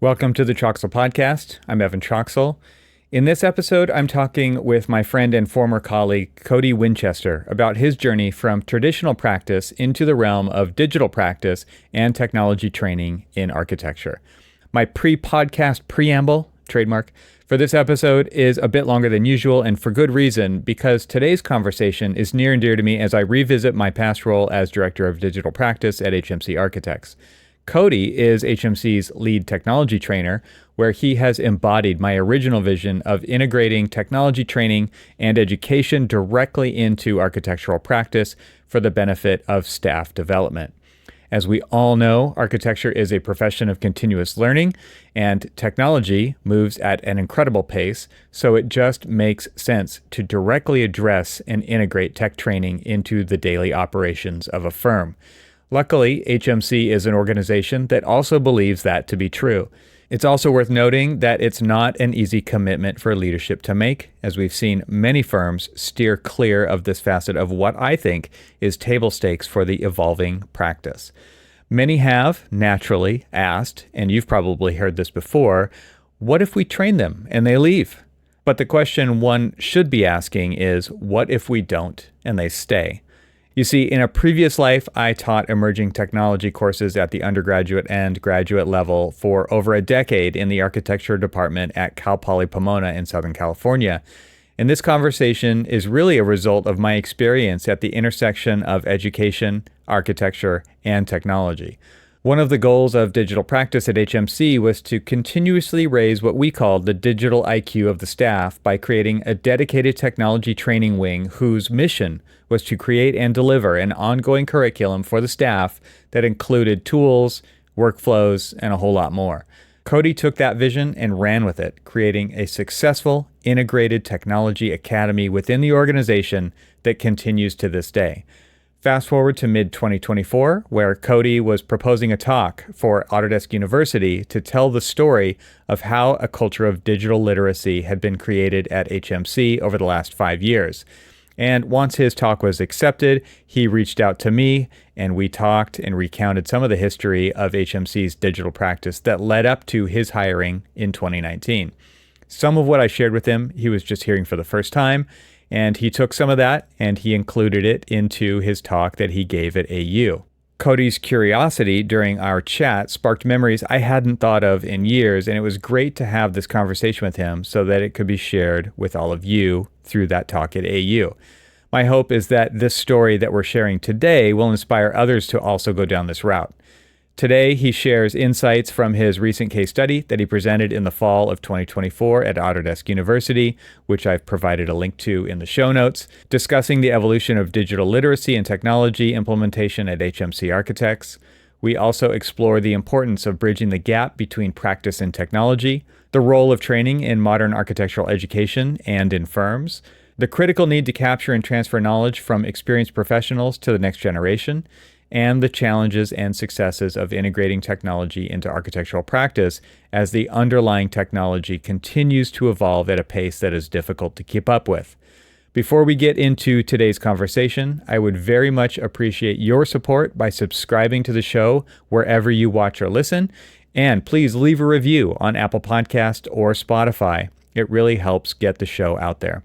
Welcome to the Troxel Podcast. I'm Evan Troxel. In this episode, I'm talking with my friend and former colleague, Cody Winchester, about his journey from traditional practice into the realm of digital practice and technology training in architecture. My pre-podcast preamble, trademark, for this episode is a bit longer than usual, and for good reason, because today's conversation is near and dear to me as I revisit my past role as Director of Digital Practice at HMC Architects. Cody is HMC's lead technology trainer, where he has embodied my original vision of integrating technology training and education directly into architectural practice for the benefit of staff development. As we all know, architecture is a profession of continuous learning, and technology moves at an incredible pace, so it just makes sense to directly address and integrate tech training into the daily operations of a firm. Luckily, HMC is an organization that also believes that to be true. It's also worth noting that it's not an easy commitment for leadership to make, as we've seen many firms steer clear of this facet of what I think is table stakes for the evolving practice. Many have, naturally, asked, and you've probably heard this before, what if we train them and they leave? But the question one should be asking is, what if we don't and they stay? You see, in a previous life, I taught emerging technology courses at the undergraduate and graduate level for over a decade in the architecture department at Cal Poly Pomona in Southern California. And this conversation is really a result of my experience at the intersection of education, architecture, and technology. One of the goals of digital practice at HMC was to continuously raise what we called the digital IQ of the staff by creating a dedicated technology training wing whose mission was to create and deliver an ongoing curriculum for the staff that included tools, workflows, and a whole lot more. Cody took that vision and ran with it, creating a successful, integrated technology academy within the organization that continues to this day. Fast forward to mid-2024, where Cody was proposing a talk for Autodesk University to tell the story of how a culture of digital literacy had been created at HMC over the last 5 years. And once his talk was accepted, he reached out to me, and we talked and recounted some of the history of HMC's digital practice that led up to his hiring in 2019. Some of what I shared with him, he was just hearing for the first time, and he took some of that and he included it into his talk that he gave at AU. Cody's curiosity during our chat sparked memories I hadn't thought of in years, and it was great to have this conversation with him so that it could be shared with all of you through that talk at AU. My hope is that this story that we're sharing today will inspire others to also go down this route. Today, he shares insights from his recent case study that he presented in the fall of 2024 at Autodesk University, which I've provided a link to in the show notes, discussing the evolution of digital literacy and technology implementation at HMC Architects. We also explore the importance of bridging the gap between practice and technology, the role of training in modern architectural education and in firms, the critical need to capture and transfer knowledge from experienced professionals to the next generation, and the challenges and successes of integrating technology into architectural practice as the underlying technology continues to evolve at a pace that is difficult to keep up with. Before we get into today's conversation, I would very much appreciate your support by subscribing to the show wherever you watch or listen, and please leave a review on Apple Podcast or Spotify. It really helps get the show out there.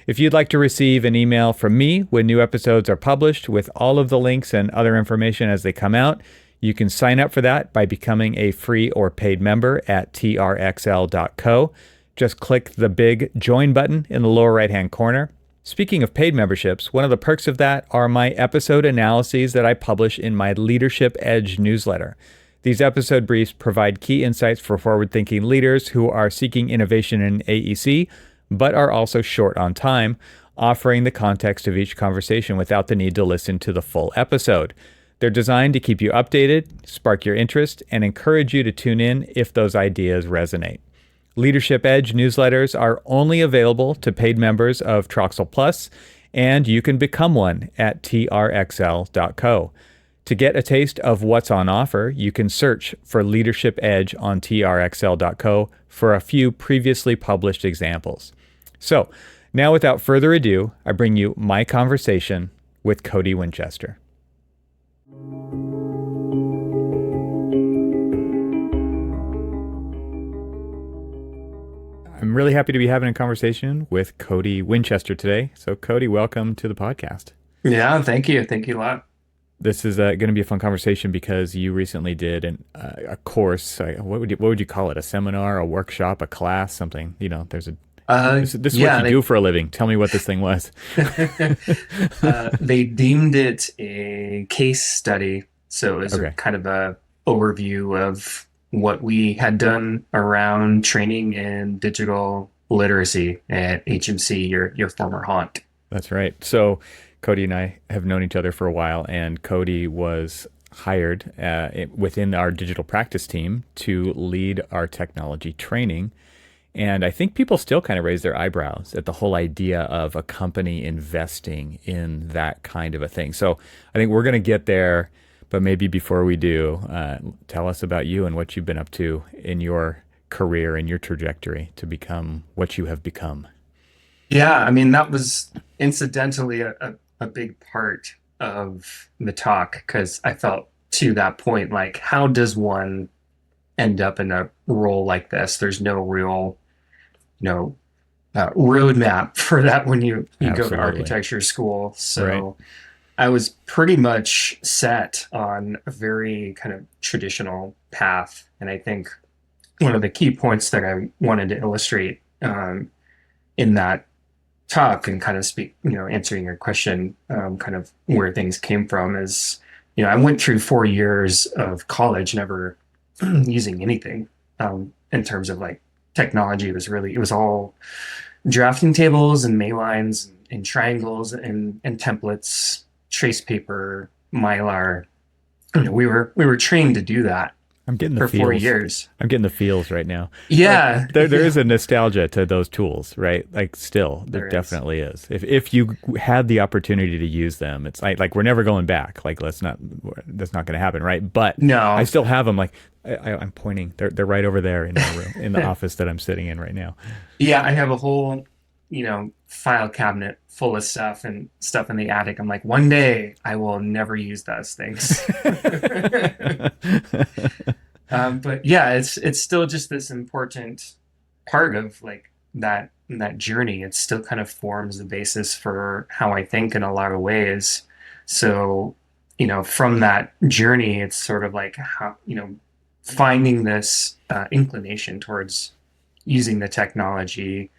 If you'd like to receive an email from me when new episodes are published with all of the links and other information as they come out, you can sign up for that by becoming a free or paid member at trxl.co. Just click the big join button in the lower right-hand corner. Speaking of paid memberships, one of the perks of that are my episode analyses that I publish in my Leadership Edge newsletter. These episode briefs provide key insights for forward-thinking leaders who are seeking innovation in AEC, but are also short on time, offering the context of each conversation without the need to listen to the full episode. They're designed to keep you updated, spark your interest, and encourage you to tune in if those ideas resonate. Leadership Edge newsletters are only available to paid members of Troxel Plus, and you can become one at trxl.co. To get a taste of what's on offer, you can search for Leadership Edge on trxl.co for a few previously published examples. So, now without further ado, I bring you my conversation with Cody Winchester. I'm really happy to be having a conversation with Cody Winchester today. So, Cody, welcome to the podcast. Yeah, thank you. Thank you a lot. This is going to be a fun conversation because you recently did a course. What would you call it? A seminar, a workshop, a class, something? There's a this is what Yeah, you do for a living. Tell me what this thing was. they deemed it a case study, so it was a Okay, kind of a overview of what we had done around training in digital literacy at HMC, your former haunt. that's right. So, Cody and I have known each other for a while, and Cody was hired within our digital practice team to lead our technology training. And I think people still kind of raise their eyebrows at the whole idea of a company investing in that kind of a thing. So I think we're going to get there, but maybe before we do, tell us about you and what you've been up to in your career and your trajectory to become what you have become. Yeah, I mean that was incidentally a big part of the talk because I felt to that point like how does one end up in a role like this? There's no real no roadmap for that when you go to Absolutely. architecture school. Right. So I was pretty much set on a very kind of traditional path, and I think one of the key points that I wanted to illustrate in that talk and kind of speak, answering your question, kind of where things came from is, I went through 4 years of college, never using anything in terms of like technology. It was all drafting tables and Maylines and triangles and templates, trace paper, Mylar. We were trained to do that I'm getting the for four feels. years. I'm getting the feels right now. But Yeah, there yeah, is a nostalgia to those tools, right? Like still, there there is. definitely is. If you had the opportunity to use them, it's like we're never going back. Like that's not going to happen, right? But I No. still have them. Like I'm pointing. They're right over there in my room, in the office that I'm sitting in right now. Yeah, I have a whole, file cabinet full of stuff and stuff in the attic. I'm like, one day I will never use those things. But yeah, it's still just this important part of like that journey. It still kind of forms the basis for how I think in a lot of ways. So, from that journey, it's sort of like how, finding this inclination towards using the technology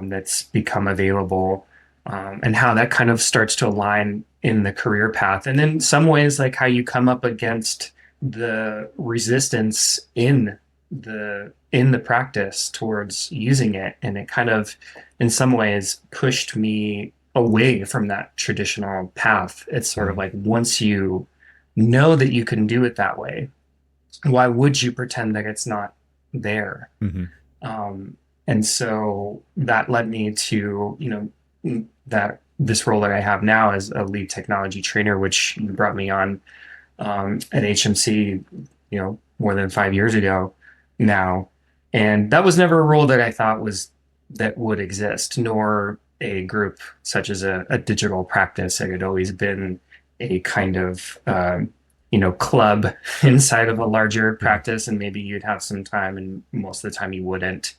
that's become available, and how that kind of starts to align in the career path. And in some ways, like how you come up against the resistance in the practice towards using it, and it kind of, in some ways, pushed me away from that traditional path. It's sort of Mm, like once you know that you can do it that way, why would you pretend that it's not there? hmm And so that led me to, that this role that I have now as a lead technology trainer, which you brought me on at HMC, more than 5 years ago now. And that was never a role that I thought that would exist, nor a group such as a digital practice. It had always been a kind of, club inside of a larger Yeah. practice, and maybe you'd have some time, and most of the time you wouldn't,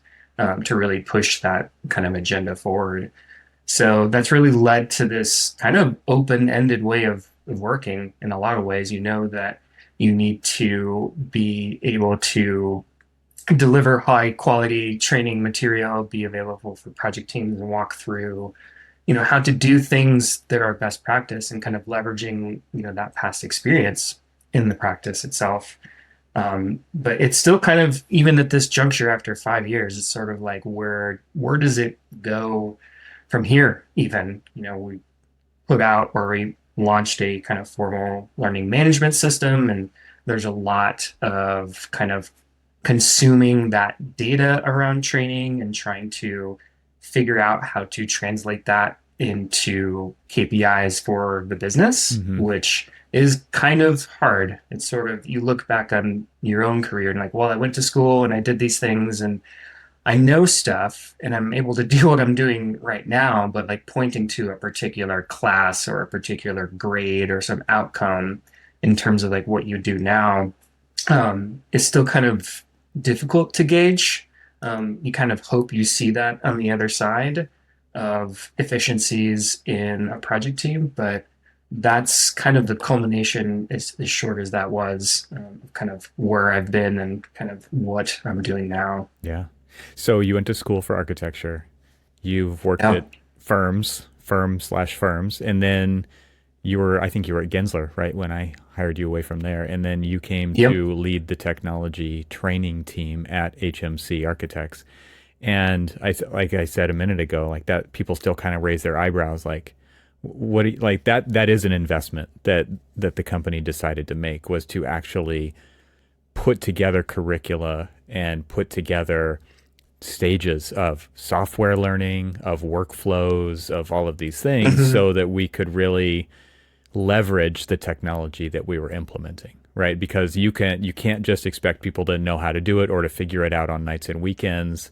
to really push that kind of agenda forward. So that's really led to this kind of open-ended way of working in a lot of ways. You know that you need to be able to deliver high quality training material, be available for project teams and walk through, how to do things that are best practice and kind of leveraging, that past experience in the practice itself. But it's still kind of, even at this juncture after 5 years, it's sort of like where does it go from here? Even, we put out or we launched a kind of formal learning management system, and there's a lot of kind of consuming that data around training and trying to figure out how to translate that into KPIs for the business, hmm which is kind of hard. It's sort of, you look back on your own career and like, well, I went to school and I did these things and I know stuff and I'm able to do what I'm doing right now, but like pointing to a particular class or a particular grade or some outcome in terms of like what you do now, is still kind of difficult to gauge. You kind of hope you see that on the other side of efficiencies in a project team, but that's kind of the culmination, as short as that was, kind of where I've been and kind of what I'm doing now. Yeah. So you went to school for architecture. You've worked Yeah. at firms, and then I think you were at Gensler, right? When I hired you away from there. And then you came Yep. to lead the technology training team at HMC Architects. And like I said a minute ago, like that, people still kind of raise their eyebrows, like, like that is an investment that the company decided to make, was to actually put together curricula and put together stages of software learning, of workflows, of all of these things Mhm. so that we could really leverage the technology that we were implementing, right? Because you can't just expect people to know how to do it or to figure it out on nights and weekends.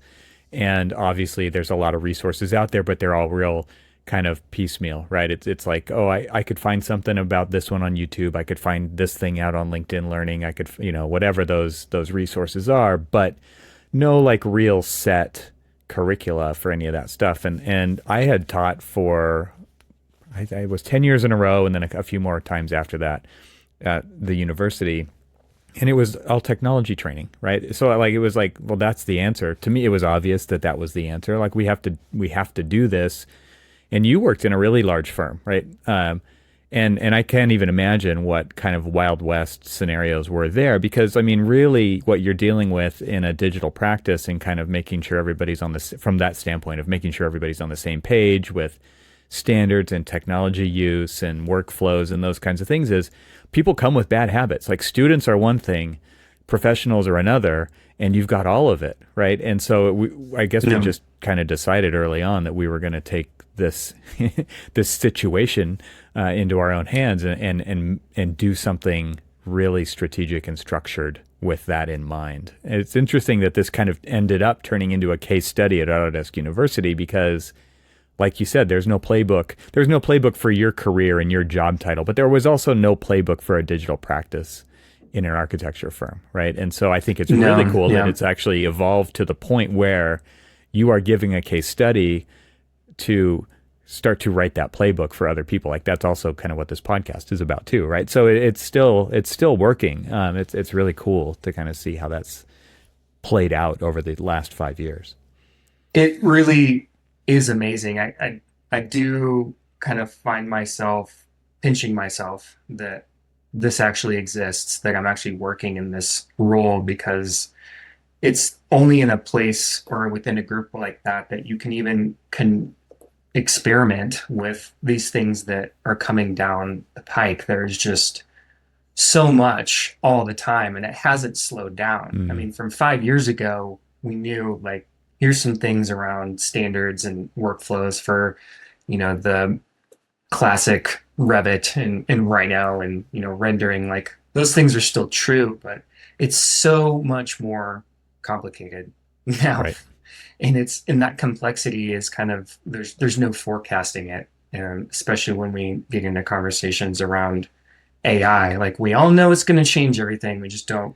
And obviously there's a lot of resources out there, but they're all real kind of piecemeal, right? It's like, oh, I could find something about this one on YouTube. I could find this thing out on LinkedIn Learning. I could, whatever those resources are, but no like real set curricula for any of that stuff. And I had taught for I was 10 years in a row, and then a few more times after that at the university. And it was all technology training, right? So like it was like, well, that's the answer. To me, it was obvious that that was the answer. Like we have to do this. And you worked in a really large firm, right? And I can't even imagine what kind of Wild West scenarios were there, because I mean, really, what you're dealing with in a digital practice and kind of making sure everybody's on this, from that standpoint of making sure everybody's on the same page with standards and technology use and workflows and those kinds of things, is people come with bad habits. Like students are one thing, professionals are another, and you've got all of it, right? And so I guess we Yeah. just kind of decided early on that we were going to take this this situation into our own hands and do something really strategic and structured with that in mind. And it's interesting that this kind of ended up turning into a case study at Autodesk University because, like you said, there's no playbook. There's no playbook for your career and your job title, but there was also no playbook for a digital practice in an architecture firm, right? And so I think it's really No. cool that Yeah. it's actually evolved to the point where you are giving a case study to start to write that playbook for other people. Like that's also kind of what this podcast is about too, right? So it's still working. It's really cool to kind of see how that's played out over the last 5 years. It really is amazing. I do kind of find myself pinching myself that this actually exists, that I'm actually working in this role, because it's only in a place or within a group like that that you can even can experiment with these things that are coming down the pike. There's just so much all the time, and it hasn't slowed down. I Mm, mean, from 5 years ago, we knew like here's some things around standards and workflows for, the classic Revit and Rhino and rendering. Like those things are still true, but it's so much more complicated now. right. And that complexity is kind of, there's no forecasting it, and especially when we get into conversations around AI. Like we all know it's going to change everything. We just don't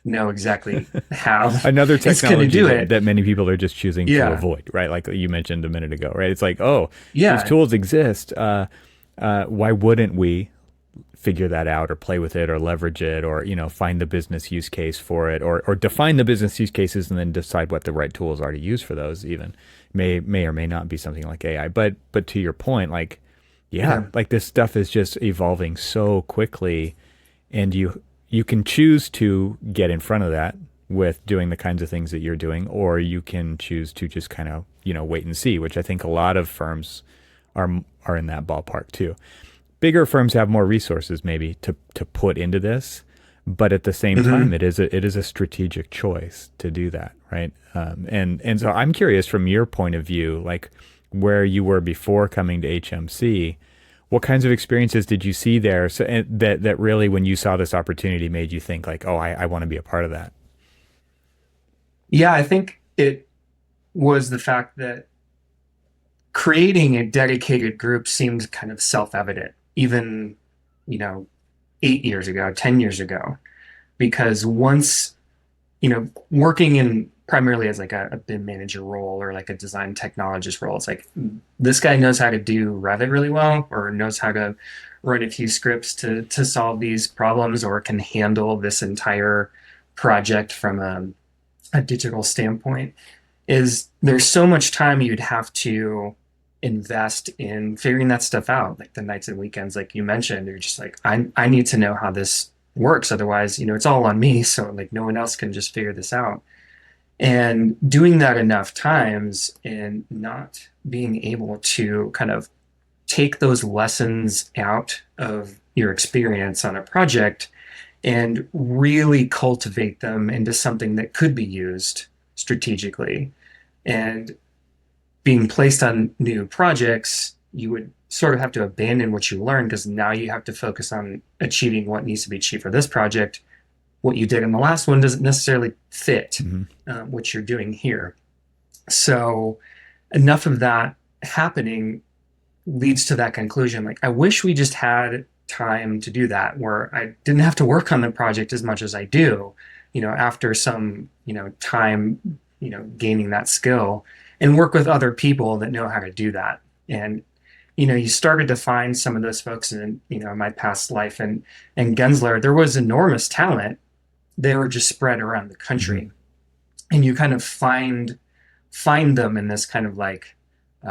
know exactly how Another it's going to technology do that, it. that many people are just choosing to Yeah. avoid, right? Like you mentioned a minute ago, right? It's like, oh, these Yeah. tools exist. Why wouldn't we figure that out or play with it or leverage it or find the business use case for it or define the business use cases and then decide what the right tools are to use for those? Even may or may not be something like AI. But to your point, like yeah, Yeah. like this stuff is just evolving so quickly, and you can choose to get in front of that with doing the kinds of things that you're doing, or you can choose to just kind of wait and see, which I think a lot of firms are in that ballpark too. Bigger firms have more resources maybe to put into this, but at the same time, Hmm. it is a strategic choice to do that, right? And so I'm curious from your point of view, like where you were before coming to HMC, what kinds of experiences did you see there, so and that really, when you saw this opportunity, made you think like, oh, I want to be a part of that. Yeah. I think it was the fact that creating a dedicated group seemed kind of self-evident, even, you know, 8 years ago, 10 years ago, because once working in primarily as like a BIM manager role or like a design technologist role, it's like this guy knows how to do Revit really well, or knows how to write a few scripts to solve these problems, or can handle this entire project from a digital standpoint. Is there's so much time you'd have to invest in figuring that stuff out, like the nights and weekends, like you mentioned. You're just like, I need to know how this works. Otherwise, it's all on me. So like no one else can just figure this out. And doing that enough times and not being able to kind of take those lessons out of your experience on a project and really cultivate them into something that could be used strategically. And being placed on new projects, you would sort of have to abandon what you learned, because now you have to focus on achieving what needs to be achieved for this project. What you did in the last one doesn't necessarily fit what you're doing here. So enough of that happening leads to that conclusion. Like, I wish we just had time to do that, where I didn't have to work on the project as much as I do, after some, time, gaining that skill, and work with other people that know how to do that. And, you started to find some of those folks in, my past life, and Gensler, there was enormous talent. They were just spread around the country, and you kind of find them in this kind of like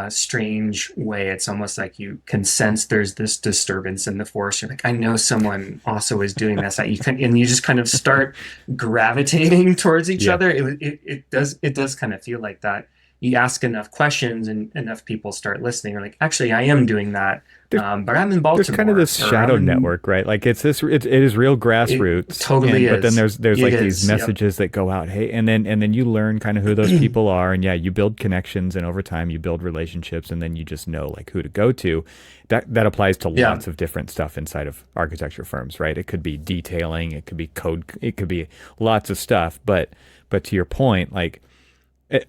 strange way. It's almost like you can sense there's this disturbance in the force. You're like, I know someone also is doing this. And you just kind of start gravitating towards each other. It does kind of feel like that. You ask enough questions and enough people start listening. You're like, actually, I am doing that. But I'm in Baltimore. There's kind of this shadow network, right? Like it is real grassroots. It totally is. But then there's like these messages that go out. Hey, and then you learn kind of who those people are, and you build connections, and over time you build relationships, and then you just know like who to go to. That applies to lots of different stuff inside of architecture firms, right? It could be detailing, it could be code, it could be lots of stuff. But to your point, like.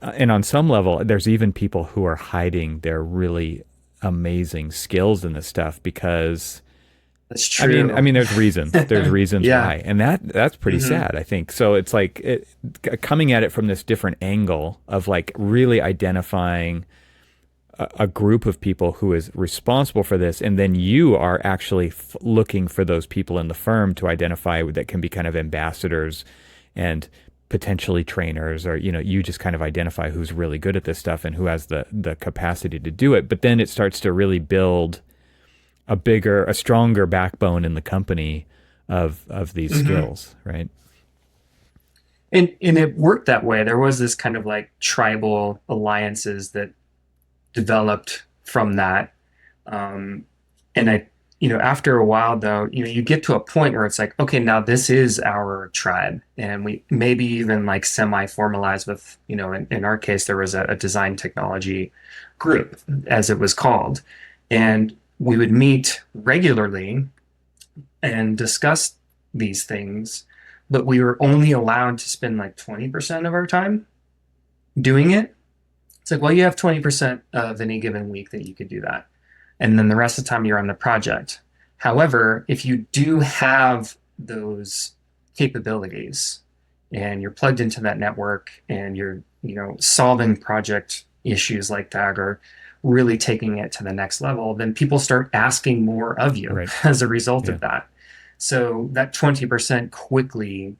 And on some level, there's even people who are hiding their really amazing skills in this stuff because that's true. I mean, there's reasons. There's reasons why, and that's pretty sad, I think. So it's like coming at it from this different angle of like really identifying a group of people who is responsible for this, and then you are actually looking for those people in the firm to identify that can be kind of ambassadors and potentially trainers, or you just kind of identify who's really good at this stuff and who has the capacity to do it. But then it starts to really build a stronger backbone in the company of these skills, right? And it worked that way. There was this kind of like tribal alliances that developed from that. And after a while though, you get to a point where it's like, okay, now this is our tribe. And we maybe even like semi-formalized with, in our case, there was a design technology group, as it was called. And we would meet regularly and discuss these things, but we were only allowed to spend like 20% of our time doing it. It's like, well, you have 20% of any given week that you could do that. And then the rest of the time you're on the project. However, if you do have those capabilities and you're plugged into that network and you're, solving project issues like that, or really taking it to the next level, then people start asking more of you as a result of that. So that 20% quickly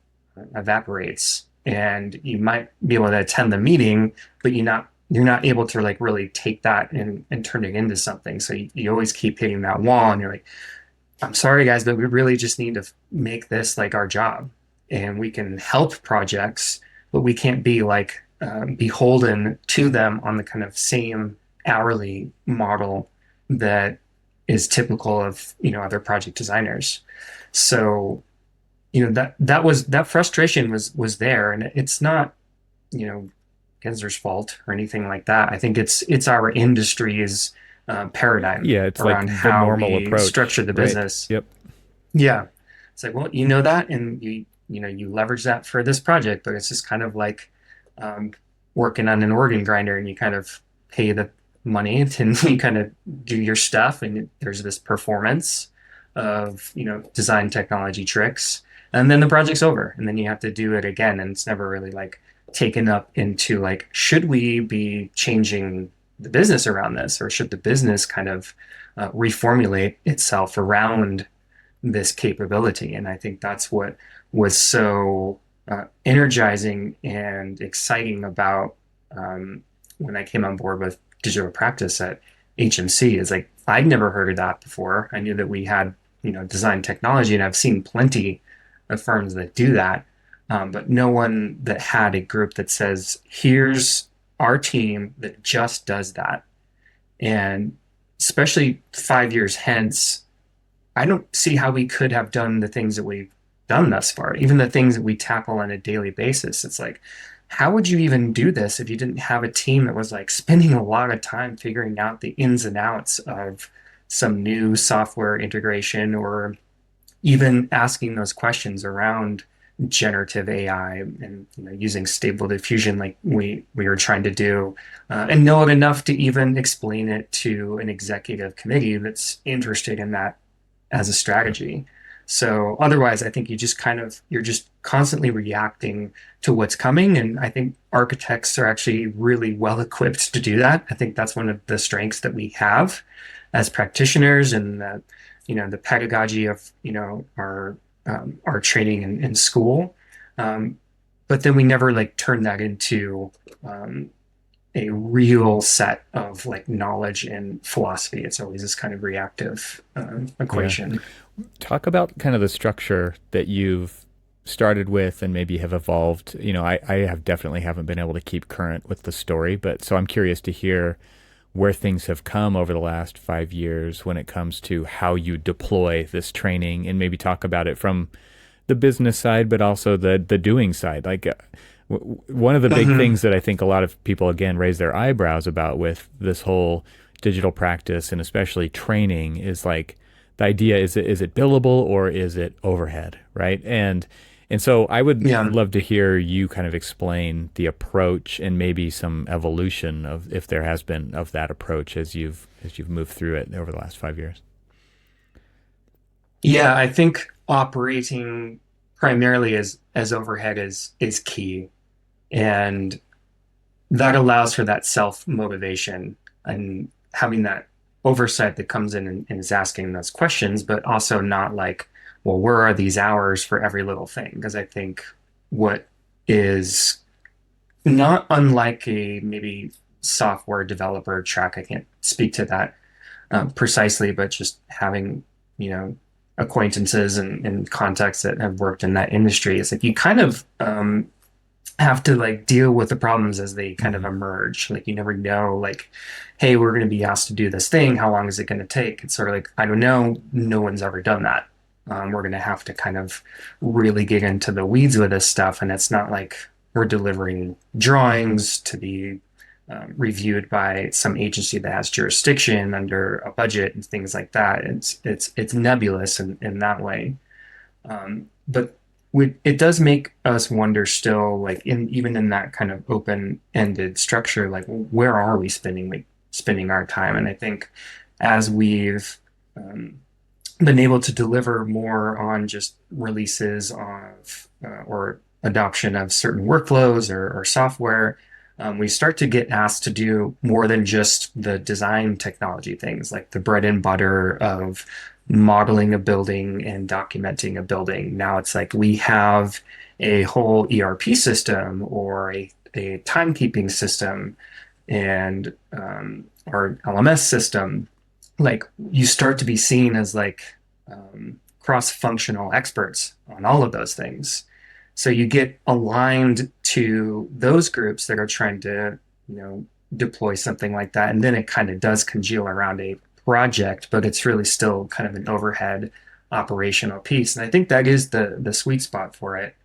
evaporates, and you might be able to attend the meeting, but you're not able to like really take that and turn it into something. So you always keep hitting that wall, and you're like, I'm sorry guys, but we really just need to make this like our job, and we can help projects, but we can't be like beholden to them on the kind of same hourly model that is typical of, other project designers. So, that frustration was there, and it's not, Gensler's fault or anything like that. I think it's our industry's paradigm. Yeah, it's around like the how normal we approach. structure the business. Yep. Yeah, it's like, well, that, and you leverage that for this project, but it's just kind of like working on an organ grinder, and you kind of pay the money and you kind of do your stuff, and there's this performance of design technology tricks, and then the project's over, and then you have to do it again, and it's never really like taken up into like, should we be changing the business around this, or should the business kind of reformulate itself around this capability? And I think that's what was so energizing and exciting about when I came on board with digital practice at HMC. Is like, I'd never heard of that before. I knew that we had, design technology, and I've seen plenty of firms that do that, but no one that had a group that says, here's our team that just does that. And especially 5 years hence, I don't see how we could have done the things that we've done thus far, even the things that we tackle on a daily basis. It's like, how would you even do this if you didn't have a team that was like spending a lot of time figuring out the ins and outs of some new software integration, or even asking those questions around generative AI, and using stable diffusion like we were trying to do, and know it enough to even explain it to an executive committee that's interested in that as a strategy. So otherwise, I think you're just constantly reacting to what's coming. And I think architects are actually really well equipped to do that. I think that's one of the strengths that we have as practitioners, and that, the pedagogy of, our training in school. But then we never like turn that into a real set of like knowledge and philosophy. It's always this kind of reactive Yeah. equation. Talk about kind of the structure that you've started with and maybe have evolved. I have definitely haven't been able to keep current with the story, but so I'm curious to hear where things have come over the last 5 years when it comes to how you deploy this training, and maybe talk about it from the business side, but also the doing side. Like one of the big Hmm. things that I think a lot of people again raise their eyebrows about with this whole digital practice and especially training is like the idea, is it billable or is it overhead, right? And so I would Yeah. love to hear you kind of explain the approach and maybe some evolution of, if there has been, of that approach as you've moved through it over the last 5 years. Yeah, I think operating primarily as overhead is key. And that allows for that self motivation, and having that oversight that comes in and is asking those questions, but also not like, well, where are these hours for every little thing? Because I think what is not unlike a maybe software developer track, I can't speak to that precisely, but just having, acquaintances and contacts that have worked in that industry, it's like you kind of have to like deal with the problems as they kind of Hmm. emerge. Like, you never know, like, hey, we're going to be asked to do this thing. How long is it going to take? It's sort of like, I don't know. No one's ever done that. We're going to have to kind of really get into the weeds with this stuff. And it's not like we're delivering drawings to be reviewed by some agency that has jurisdiction under a budget and things like that. It's nebulous in that way. But it does make us wonder still, like, even in that kind of open-ended structure, like, where are we spending our time? And I think as we've um, been able to deliver more on just releases of or adoption of certain workflows or software, we start to get asked to do more than just the design technology things, like the bread and butter of modeling a building and documenting a building. Now it's like we have a whole ERP system, or a timekeeping system, and our LMS system. Like, you start to be seen as like cross-functional experts on all of those things. So you get aligned to those groups that are trying to, deploy something like that. And then it kind of does congeal around a project, but it's really still kind of an overhead operational piece. And I think that is the sweet spot for it.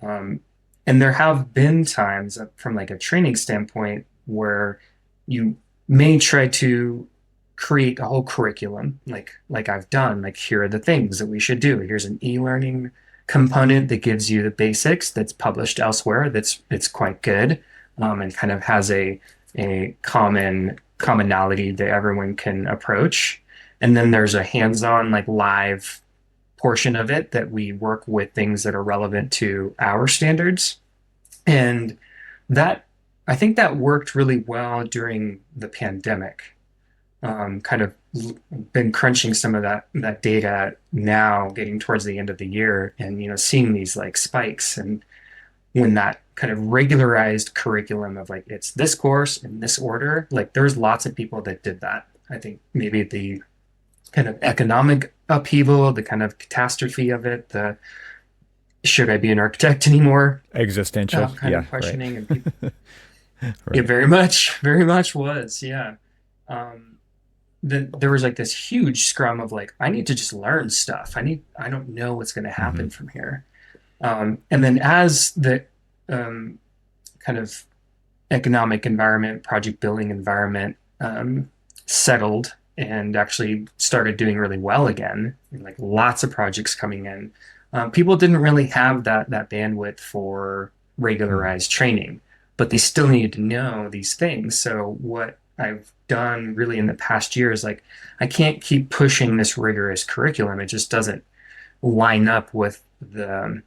Um, and there have been times from like a training standpoint where you may try to create a whole curriculum, like I've done, like, here are the things that we should do. Here's an e-learning component that gives you the basics, that's published elsewhere, that's it's quite good, and kind of has a commonality that everyone can approach. And then there's a hands-on, like, live portion of it that we work with things that are relevant to our standards. And that, I think that worked really well during the pandemic. Kind of been crunching some of that data now, getting towards the end of the year, and seeing these like spikes, and when that kind of regularized curriculum of like it's this course in this order, like there's lots of people that did that. I think maybe the kind of economic upheaval, the kind of catastrophe of it, the should I be an architect anymore? Existential, Kind yeah, of questioning, right. and people, it Right. very much was, yeah. Um, then there was like this huge scrum of like, I need to just learn stuff. I don't know what's going to Hmm. happen from here. And then as the um, kind of economic environment, project building environment settled and actually started doing really well again, and like lots of projects coming in, people didn't really have that bandwidth for regularized training, but they still needed to know these things. So what I've done really in the past year is like I can't keep pushing this rigorous curriculum. It just doesn't line up with the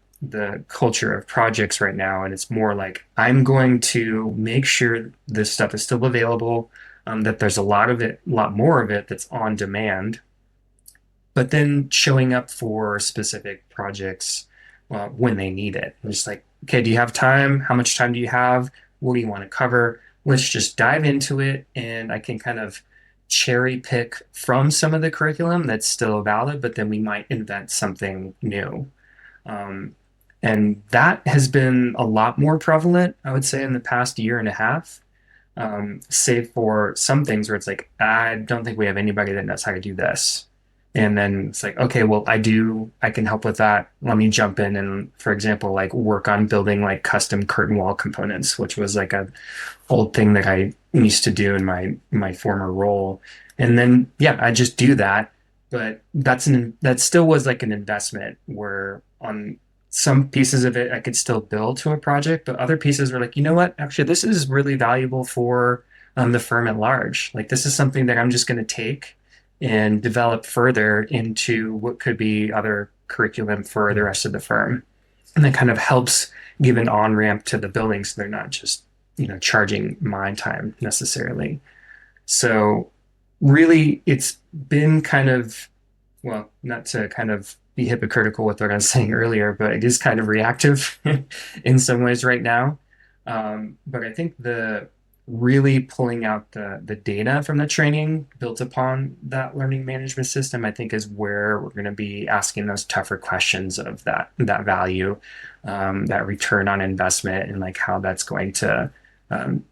culture of projects right now. And it's more like I'm going to make sure this stuff is still available, that there's a lot of it, a lot more of it that's on demand, but then showing up for specific projects when they need it. And just like, okay, do you have time? How much time do you have? What do you want to cover? Let's just dive into it. And I can kind of cherry pick from some of the curriculum that's still valid, but then we might invent something new. Um, and that has been a lot more prevalent, I would say, in the past year and a half, save for some things where it's like, I don't think we have anybody that knows how to do this. And then it's like, okay, well, I can help with that. Let me jump in and, for example, like work on building like custom curtain wall components, which was like a old thing that I used to do in my former role. And then, yeah, I just do that. But that still was like an investment where on some pieces of it I could still build to a project, but other pieces were like, you know what? Actually, this is really valuable for the firm at large. Like this is something that I'm just going to take and develop further into what could be other curriculum for the Yeah. rest of the firm. And that kind of helps give an on-ramp to the building so they're not just, charging my time necessarily. So really it's been kind of, well, not to kind of be hypocritical with what I was saying earlier, but it is kind of reactive in some ways right now. But I think the really pulling out the data from the training built upon that learning management system, I think is where we're going to be asking those tougher questions of that value, that return on investment, and like how that's going to um,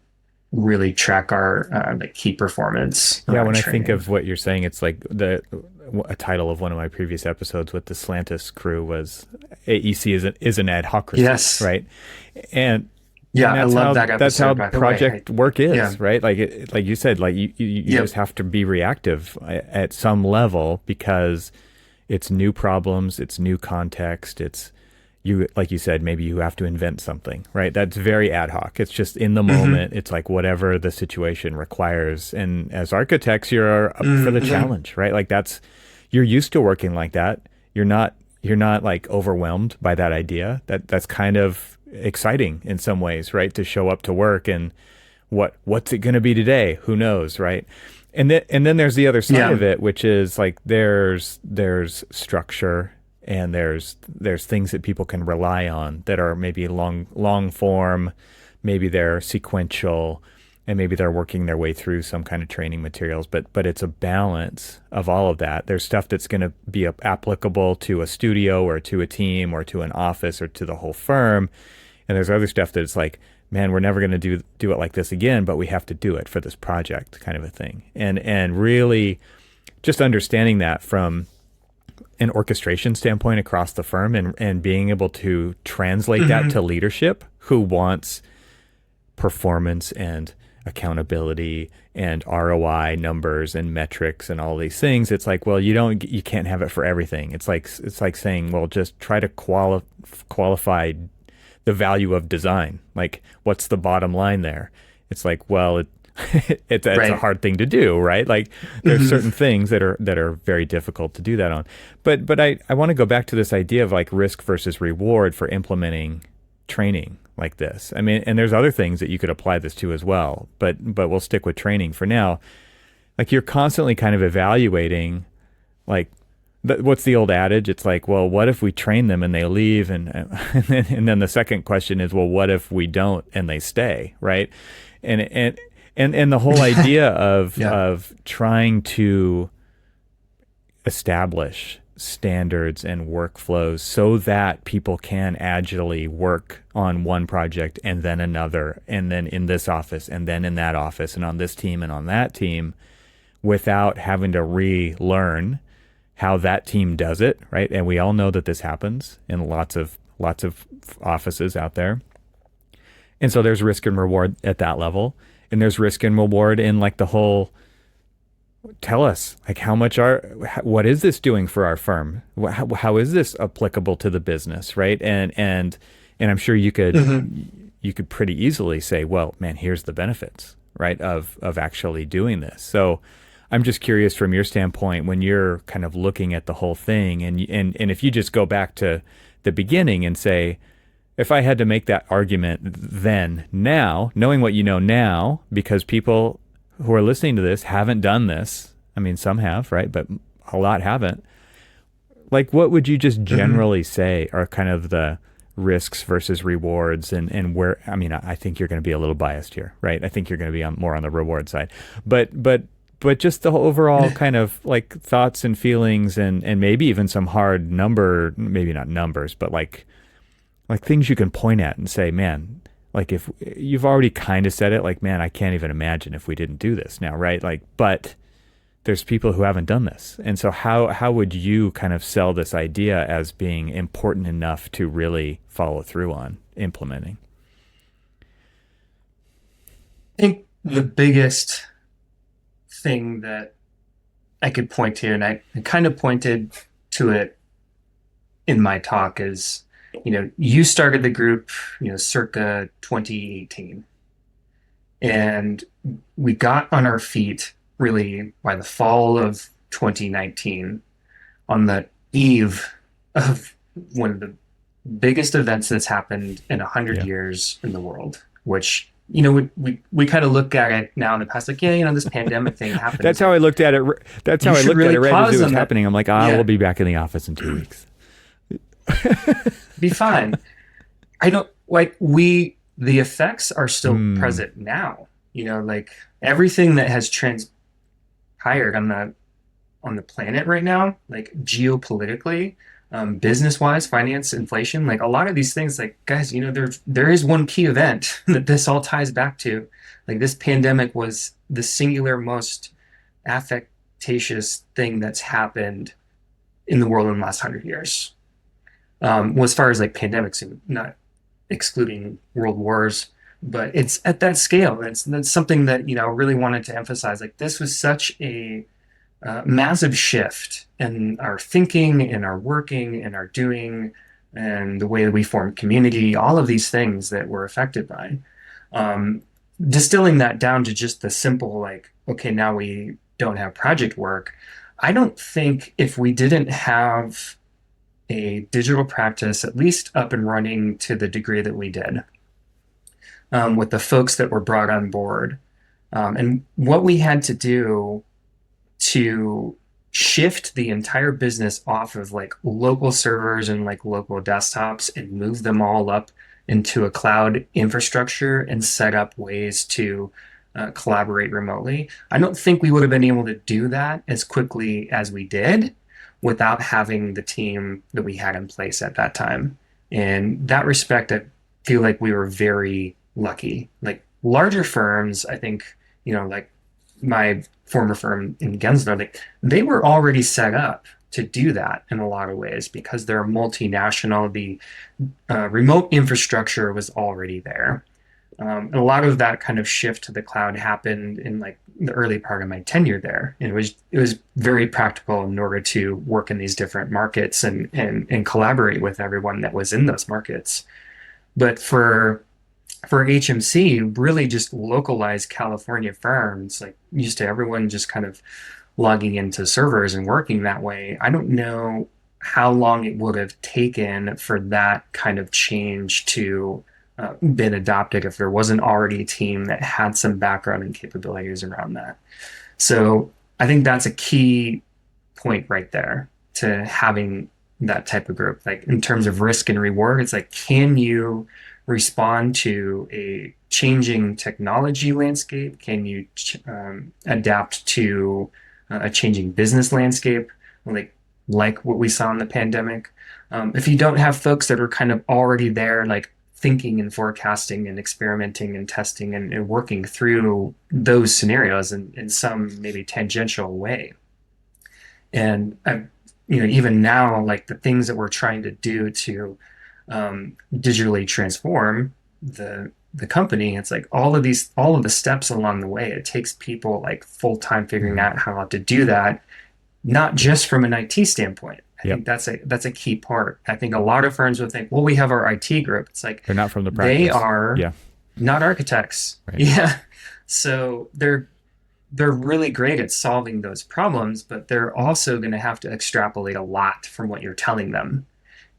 really track our like key performance Yeah, around when I think training. of what you're saying, it's like the a title of one of my previous episodes with the Slantis crew was AEC is an adhocracy, Yes. right? And Yeah, and I that's love how that that's how episode, by the way. project work Yeah. is, right? Like you said, like you just Yep. have to be reactive at some level because it's new problems, it's new context, it's you like you said, maybe you have to invent something, right? That's very ad hoc. It's just in the Hmm. moment. It's like whatever the situation requires. And as architects, you're up for the Hmm. challenge, right? Like that's you're used to working like that. You're not like overwhelmed by that idea. That's kind of exciting in some ways, right? To show up to work and what's it going to be today? Who knows, right? And then there's the other side Yeah. of it, which is like there's structure and there's things that people can rely on that are maybe long form, maybe they're sequential, and maybe they're working their way through some kind of training materials. But it's a balance of all of that. There's stuff that's going to be applicable to a studio or to a team or to an office or to the whole firm, and there's other stuff that's like, man, we're never going to do it like this again, but we have to do it for this project, kind of a thing. And really just understanding that from an orchestration standpoint across the firm and being able to translate that Hmm. to leadership who wants performance and accountability and ROI numbers and metrics and all these things. It's like, well, you can't have it for everything. It's like saying, well, just try to qualify the value of design. Like, what's the bottom line there? It's like, well, it's a Right. hard thing to do, right? Like there's Hmm. certain things that are very difficult to do that on. But I want to go back to this idea of like risk versus reward for implementing training like this. I mean, and there's other things that you could apply this to as well, but we'll stick with training for now. Like you're constantly kind of evaluating like what's the old adage? It's like, well, what if we train them and they leave, and then the second question is, well, what if we don't and they stay, right? And and the whole idea Yeah. of trying to establish standards and workflows so that people can agilely work on one project and then another and then in this office and then in that office and on this team and on that team without having to relearn how that team does it, right? And we all know that this happens in lots of offices out there. And so there's risk and reward at that level. And there's risk and reward in like the whole tell us like what is this doing for our firm? How is this applicable to the business, right? And I'm sure Hmm. you could pretty easily say, well, man, here's the benefits, right, of actually doing this. So I'm just curious from your standpoint when you're kind of looking at the whole thing, and if you just go back to the beginning and say, if I had to make that argument then, now, knowing what you know now, because people who are listening to this haven't done this. I mean, some have, right? But a lot haven't. Like, what would you just Hmm. generally say are kind of the risks versus rewards and where, I mean, I think you're going to be a little biased here, right? I think you're going to be more on the reward side, but just the overall kind of like thoughts and feelings and maybe even some hard number, maybe not numbers, but like things you can point at and say, man, like if you've already kind of said it, like, man, I can't even imagine if we didn't do this now, right? Like, but there's people who haven't done this. And so how would you kind of sell this idea as being important enough to really follow through on implementing? I think the biggest thing that I could point to, and I kind of pointed to it in my talk, is, you started the group, circa 2018. And we got on our feet really by the fall of 2019 on the eve of one of the biggest events that's happened in 100 Yeah. years in the world, which, we kind of look at it now in the past, like, yeah, this pandemic thing happened. That's It's how I like, looked at it. That's you how I should looked at really it right as it pause was on that. happening. I'm like, we'll Yeah, be back in the office in 2 weeks. be fine. I don't like the effects are still Mm, present now. Like everything that has transpired on the planet right now, like geopolitically, business wise, finance, inflation, like a lot of these things, like guys, there is one key event that this all ties back to. Like this pandemic was the singular most affectatious thing that's happened in the world in the last 100 years. Well, as far as like pandemics, and not excluding world wars, but it's at that scale. That's something that really wanted to emphasize. Like this was such a massive shift in our thinking, in our working, in our doing, and the way that we form community. All of these things that we're affected by. Um, Distilling that down to just the simple, like, okay, now we don't have project work. I don't think if we didn't have a digital practice, at least up and running to the degree that we did, with the folks that were brought on board. And what we had to do to shift the entire business off of like local servers and like local desktops and move them all up into a cloud infrastructure and set up ways to collaborate remotely. I don't think we would have been able to do that as quickly as we did without having the team that we had in place at that time. In that respect, I feel like we were very lucky. Like larger firms, I think, like my former firm in Gensler, like they were already set up to do that in a lot of ways because they're multinational. The remote infrastructure was already there. And a lot of that kind of shift to the cloud happened in like the early part of my tenure there. And it was very practical in order to work in these different markets and collaborate with everyone that was in those markets. But for for HMC, really just localized California firms, like used to everyone just kind of logging into servers and working that way. I don't know how long it would have taken for that kind of change to been adopted if there wasn't already a team that had some background and capabilities around that. So I think that's a key point right there to having that type of group. Like in terms of risk and reward, it's like, can you respond to a changing technology landscape? Can you adapt to a changing business landscape, like what we saw in the pandemic? If you don't have folks that are kind of already there, like thinking and forecasting and experimenting and testing and working through those scenarios in some maybe tangential way. And even now, like the things that we're trying to do to digitally transform the company, it's like all of the steps along the way. It takes people like full time figuring out how to do that, not just from an IT standpoint. I think that's a key part. I think a lot of firms would think, well, we have our IT group. It's like they're not from the practice. They are not architects. Right. Yeah. So they're really great at solving those problems, but they're also going to have to extrapolate a lot from what you're telling them.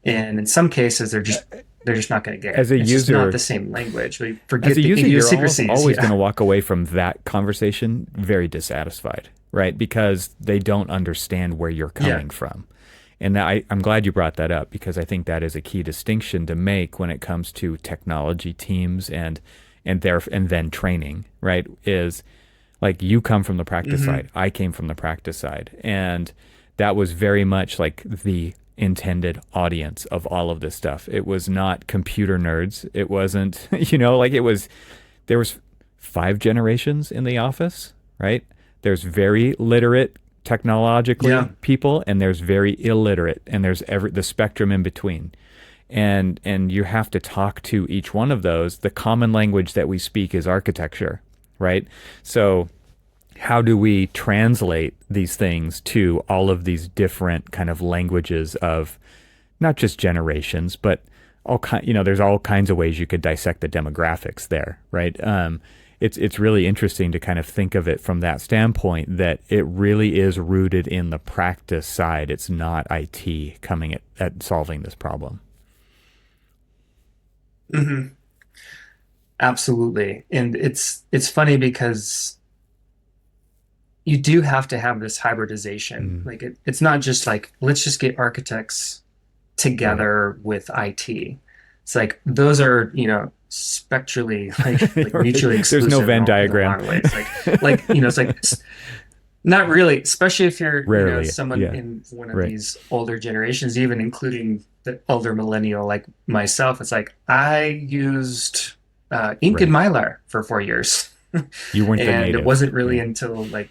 And in some cases, they're just not going to get it. As a it's user, just not the same language. We forget as a the user, idiosyncrasies. you're always going to walk away from that conversation very dissatisfied, right? Because they don't understand where you're coming from. And I'm glad you brought that up, because I think that is a key distinction to make when it comes to technology teams and then training, right? Is like you come from the practice side, I came from the practice side, and that was very much like the intended audience of all of this stuff. It was not computer nerds. It wasn't, there was 5 generations in the office, right? There's very literate technologically people, and there's very illiterate, and there's the spectrum in between. And you have to talk to each one of those. The common language that we speak is architecture, right? So how do we translate these things to all of these different kind of languages of not just generations, but there's all kinds of ways you could dissect the demographics there, right? It's really interesting to kind of think of it from that standpoint, that it really is rooted in the practice side. It's not IT coming at solving this problem. Mm-hmm. Absolutely. And it's funny because you do have to have this hybridization. Like it's not just like, let's just get architects together with IT. It's like those are, spectrally like mutually exclusive. There's no Venn diagram. It's like not really, especially if you're someone in one of these older generations, even including the older millennial like myself. It's like I used ink and Mylar for 4 years. You weren't the and native. It wasn't really until like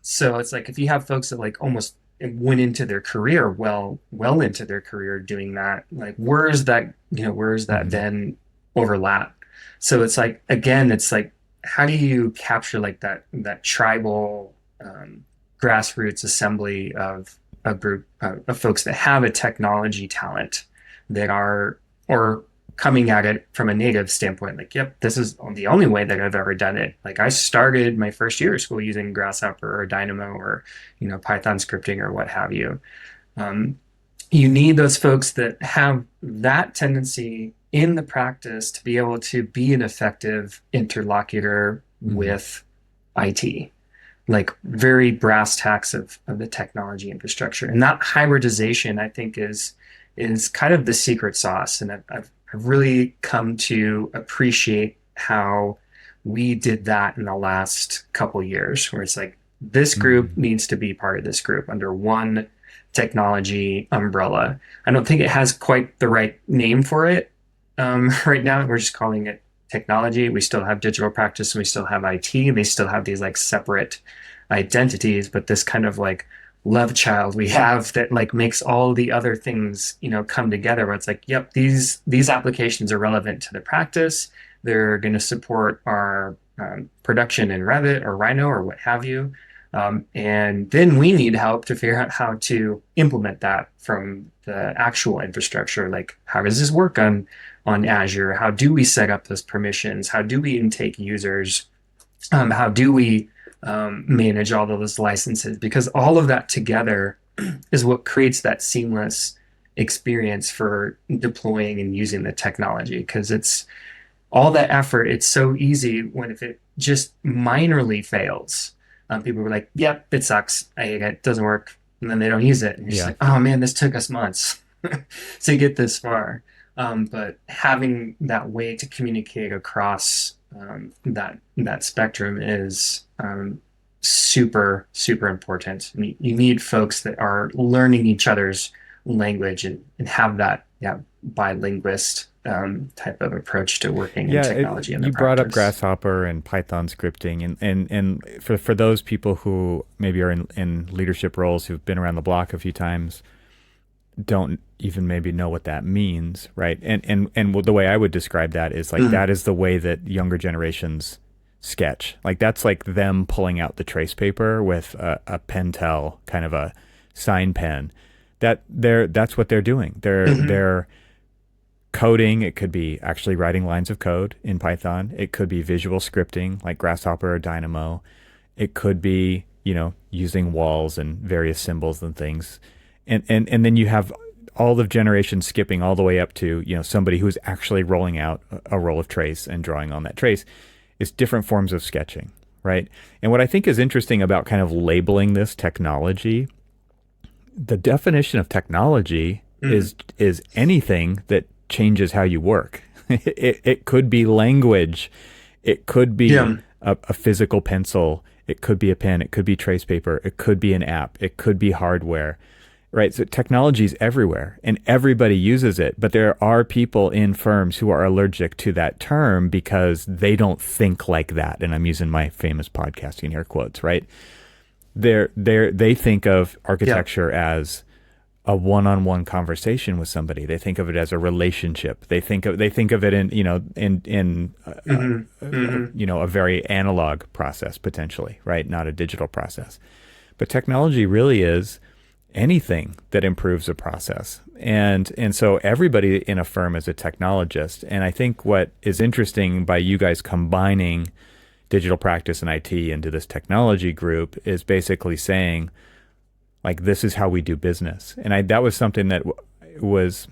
so it's like if you have folks that like almost went into their career well into their career doing that, like where's that then overlap? So it's like, again, it's like, how do you capture like that tribal grassroots assembly of a group of folks that have a technology talent that are or coming at it from a native standpoint, like, yep, this is the only way that I've ever done it. Like I started my first year of school using Grasshopper or Dynamo or, Python scripting or what have you. You need those folks that have that tendency in the practice to be able to be an effective interlocutor with IT, like very brass tacks of the technology infrastructure. And that hybridization, I think, is kind of the secret sauce. And I've really come to appreciate how we did that in the last couple of years, where it's like this group needs to be part of this group under one technology umbrella. I don't think it has quite the right name for it right now. We're just calling it technology. We still have digital practice and we still have IT. They still have these like separate identities, but this kind of like love child we have that like makes all the other things, come together, where it's like, yep, these applications are relevant to the practice. They're going to support our production in Revit or Rhino or what have you. And then we need help to figure out how to implement that from the actual infrastructure. Like, how does this work on on Azure? How do we set up those permissions? How do we intake users? How do we manage all of those licenses? Because all of that together is what creates that seamless experience for deploying and using the technology. Because it's all that effort. It's so easy when if it just minorly fails, people were like, "Yep, it sucks. It doesn't work," and then they don't use it. And you're just Yeah. like, "Oh man, this took us months to get this far." But having that way to communicate across that spectrum is super, super important. I mean, you need folks that are learning each other's language and have that bilinguist type of approach to working in Yeah, technology in the you brought up practice. Grasshopper and Python scripting, and for those people who maybe are in leadership roles who've been around the block a few times, don't even maybe know what that means, right? And the way I would describe that is like Mhm. that is the way that younger generations sketch. Like that's like them pulling out the trace paper with a Pentel kind of a sign pen. That's what they're doing. Mhm. They're coding. It could be actually writing lines of code in Python. It could be visual scripting like Grasshopper or Dynamo. It could be, using walls and various symbols and things. And then you have all the generations skipping all the way up to, somebody who's actually rolling out a roll of trace and drawing on that trace. It's different forms of sketching, right? And what I think is interesting about kind of labeling this technology, the definition of technology Mhm. is anything that changes how you work. It could be language. It could be Yeah. a physical pencil. It could be a pen. It could be trace paper. It could be an app. It could be hardware, right? So technology is everywhere and everybody uses it. But there are people in firms who are allergic to that term because they don't think like that. And I'm using my famous podcasting air quotes, right? They think of Yeah. architecture as a one-on-one conversation with somebody. They think of it as a relationship. They think of it in Hmm. Hmm. a very analog process potentially, right? Not a digital process. But technology really is anything that improves a process. And so everybody in a firm is a technologist. And I think what is interesting by you guys combining digital practice and IT into this technology group is basically saying, like, this is how we do business. And that was something that was,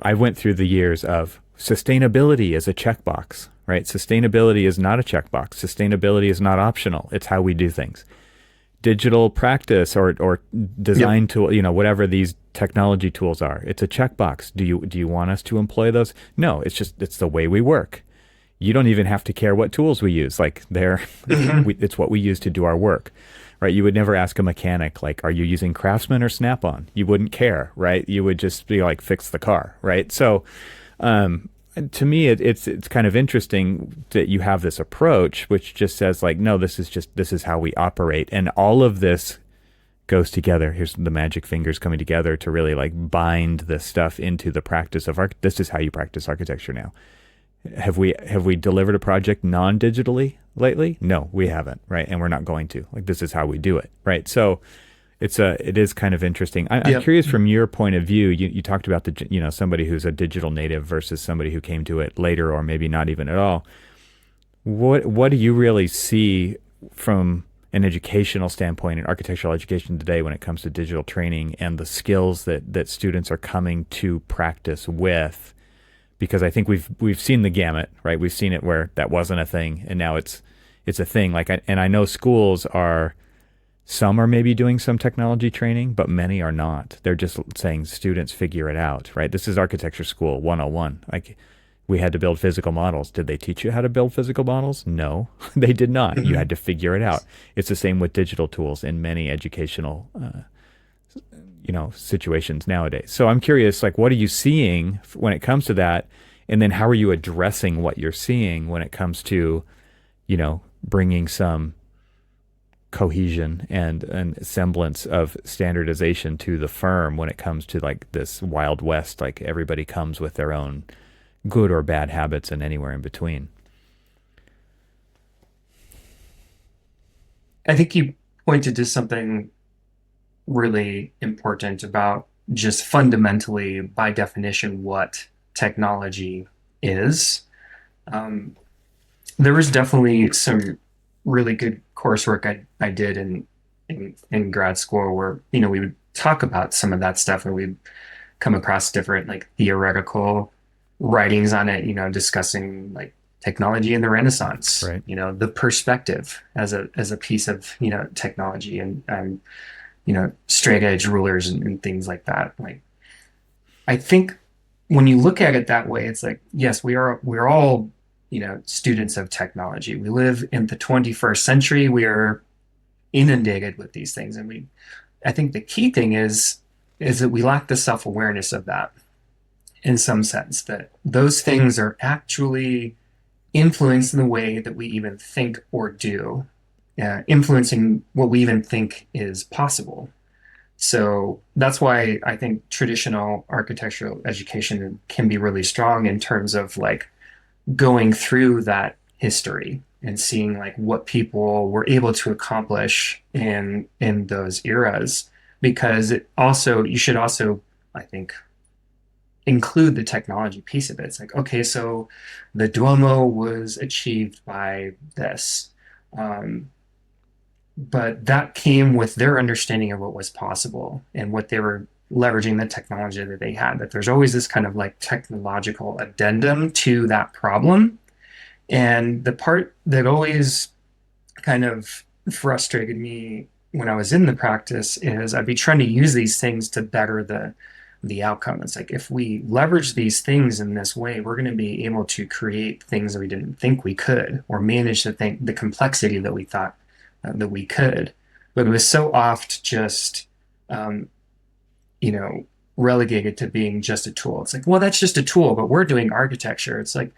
I went through the years of sustainability as a checkbox, right? Sustainability is not a checkbox. Sustainability is not optional. It's how we do things. Digital practice or Yep. design tool, whatever these technology tools are, it's a checkbox. Do you want us to employ those? No, it's the way we work. You don't even have to care what tools we use. Like Hmm. it's what we use to do our work, right? You would never ask a mechanic, like, are you using Craftsman or Snap-on? You wouldn't care, right? You would just be like, fix the car, right? So, to me, it's kind of interesting that you have this approach, which just says like, no, this is how we operate, and all of this goes together. Here's the magic fingers coming together to really like bind this stuff into the practice of art. This is how you practice architecture now. Have we delivered a project non-digitally lately? No, we haven't, right? And we're not going to. Like this is how we do it, right? So it is kind of interesting. I'm Yep. curious from your point of view. You talked about somebody who's a digital native versus somebody who came to it later or maybe not even at all. What do you really see from an educational standpoint in architectural education today when it comes to digital training and the skills that students are coming to practice with? Because I think we've seen the gamut, right? We've seen it where that wasn't a thing, and now it's a thing. And I know schools are, some are maybe doing some technology training, but many are not. They're just saying students figure it out, right? This is architecture school 101. Like we had to build physical models. Did they teach you how to build physical models? No, they did not. You Hmm. had to figure it out. It's the same with digital tools in many educational situations nowadays. So I'm curious, like, what are you seeing when it comes to that? And then how are you addressing what you're seeing when it comes to, bringing some cohesion and semblance of standardization to the firm when it comes to like this Wild West, like everybody comes with their own good or bad habits and anywhere in between. I think you pointed to something really important about just fundamentally, by definition, what technology is. Um, there was definitely some really good coursework I did in grad school where, we would talk about some of that stuff and we'd come across different like theoretical writings on it, discussing like technology in the Renaissance, Right. the perspective as a piece of, technology and straight edge rulers and things like that. Like I think when you look at it that way, it's like, yes, we're all, students of technology. We live in the 21st century. We are inundated with these things. And I think the key thing is that we lack the self-awareness of that in some sense, that those things are actually influencing the way that we even think or do, influencing what we even think is possible. So that's why I think traditional architectural education can be really strong in terms of like going through that history and seeing like what people were able to accomplish in those eras. Because you should also, I think, include the technology piece of it. It's like, okay, so the Duomo was achieved by this. But that came with their understanding of what was possible and what they were leveraging the technology that they had. That there's always this kind of like technological addendum to that problem. And the part that always kind of frustrated me when I was in the practice is I'd be trying to use these things to better the outcome. It's like if we leverage these things in this way, we're going to be able to create things that we didn't think we could, or manage the complexity that we thought that we could. But it was so oft just, relegated to being just a tool. It's like, well, that's just a tool, but we're doing architecture. It's like,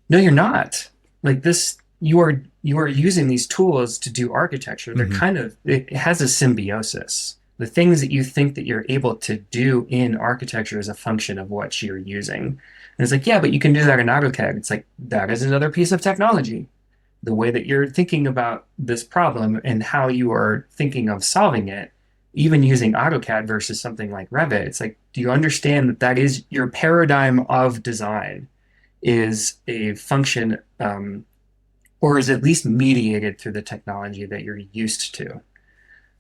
no, you're not. Like this, you are using these tools to do architecture. They're it has a symbiosis. The things that you think that you're able to do in architecture is a function of what you're using. And it's like, yeah, but you can do that in AutoCAD. It's like, that is another piece of technology. The way that you're thinking about this problem and how you are thinking of solving it, even using AutoCAD versus something like Revit, it's like, do you understand that is your paradigm of design is a function, or is at least mediated through the technology that you're used to?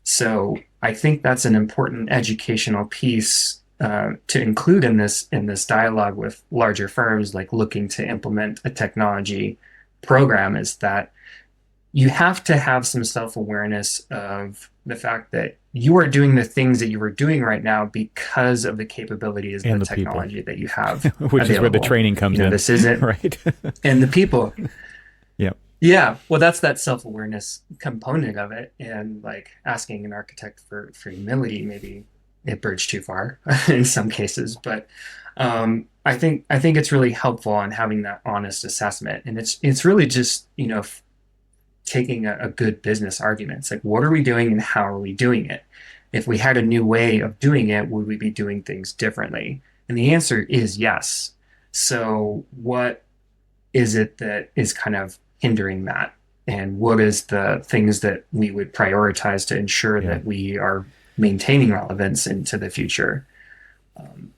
So I think that's an important educational piece to include in this dialogue with larger firms like looking to implement a technology program, is that you have to have some self-awareness of the fact that you are doing the things that you are doing right now because of the capabilities and the technology that you have which available. Is where the training comes in. This isn't right. And the people. Yeah. Yeah. Well, that's that self-awareness component of it. And like asking an architect for humility, maybe it bridged too far in some cases, but I think it's really helpful on having that honest assessment. And it's really just, taking a good business argument. It's like, what are we doing and how are we doing it? If we had a new way of doing it, would we be doing things differently? And the answer is yes. So what is it that is kind of hindering that? And what is the things that we would prioritize to ensure that we are maintaining relevance into the future?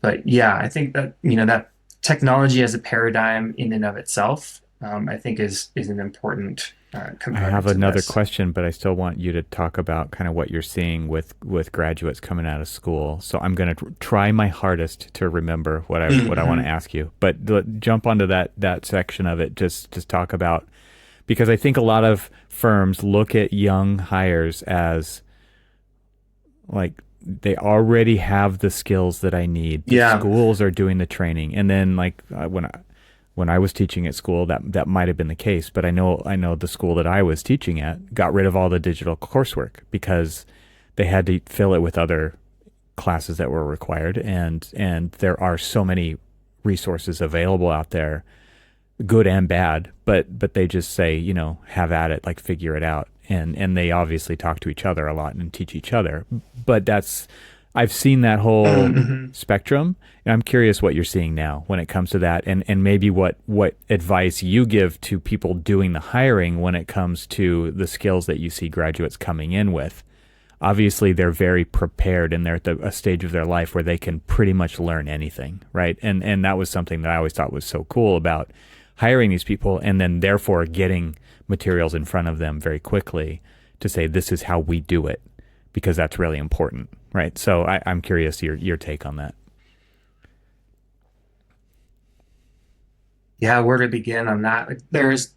But yeah, I think that, that technology as a paradigm in and of itself, I think is an important component. I have another question, but I still want you to talk about kind of what you're seeing with graduates coming out of school. So I'm going to try my hardest to remember what I want to ask you. But jump onto that section of it. Just talk about, because I think a lot of firms look at young hires as like, they already have the skills that I need. The schools are doing the training. And then like when I was teaching at school, that might have been the case, but I know the school that I was teaching at got rid of all the digital coursework because they had to fill it with other classes that were required. And there are so many resources available out there, good and bad, but they just say, have at it, like figure it out. And they obviously talk to each other a lot and teach each other. But I've seen that whole spectrum, and I'm curious what you're seeing now when it comes to that, and maybe what advice you give to people doing the hiring when it comes to the skills that you see graduates coming in with. obviously they're very prepared and they're at a stage of their life where they can pretty much learn anything, right? And that was something that I always thought was so cool about hiring these people, and then therefore getting materials in front of them very quickly to say, this is how we do it, because that's really important, right? So I'm curious your take on that. Yeah, where to begin on that? There's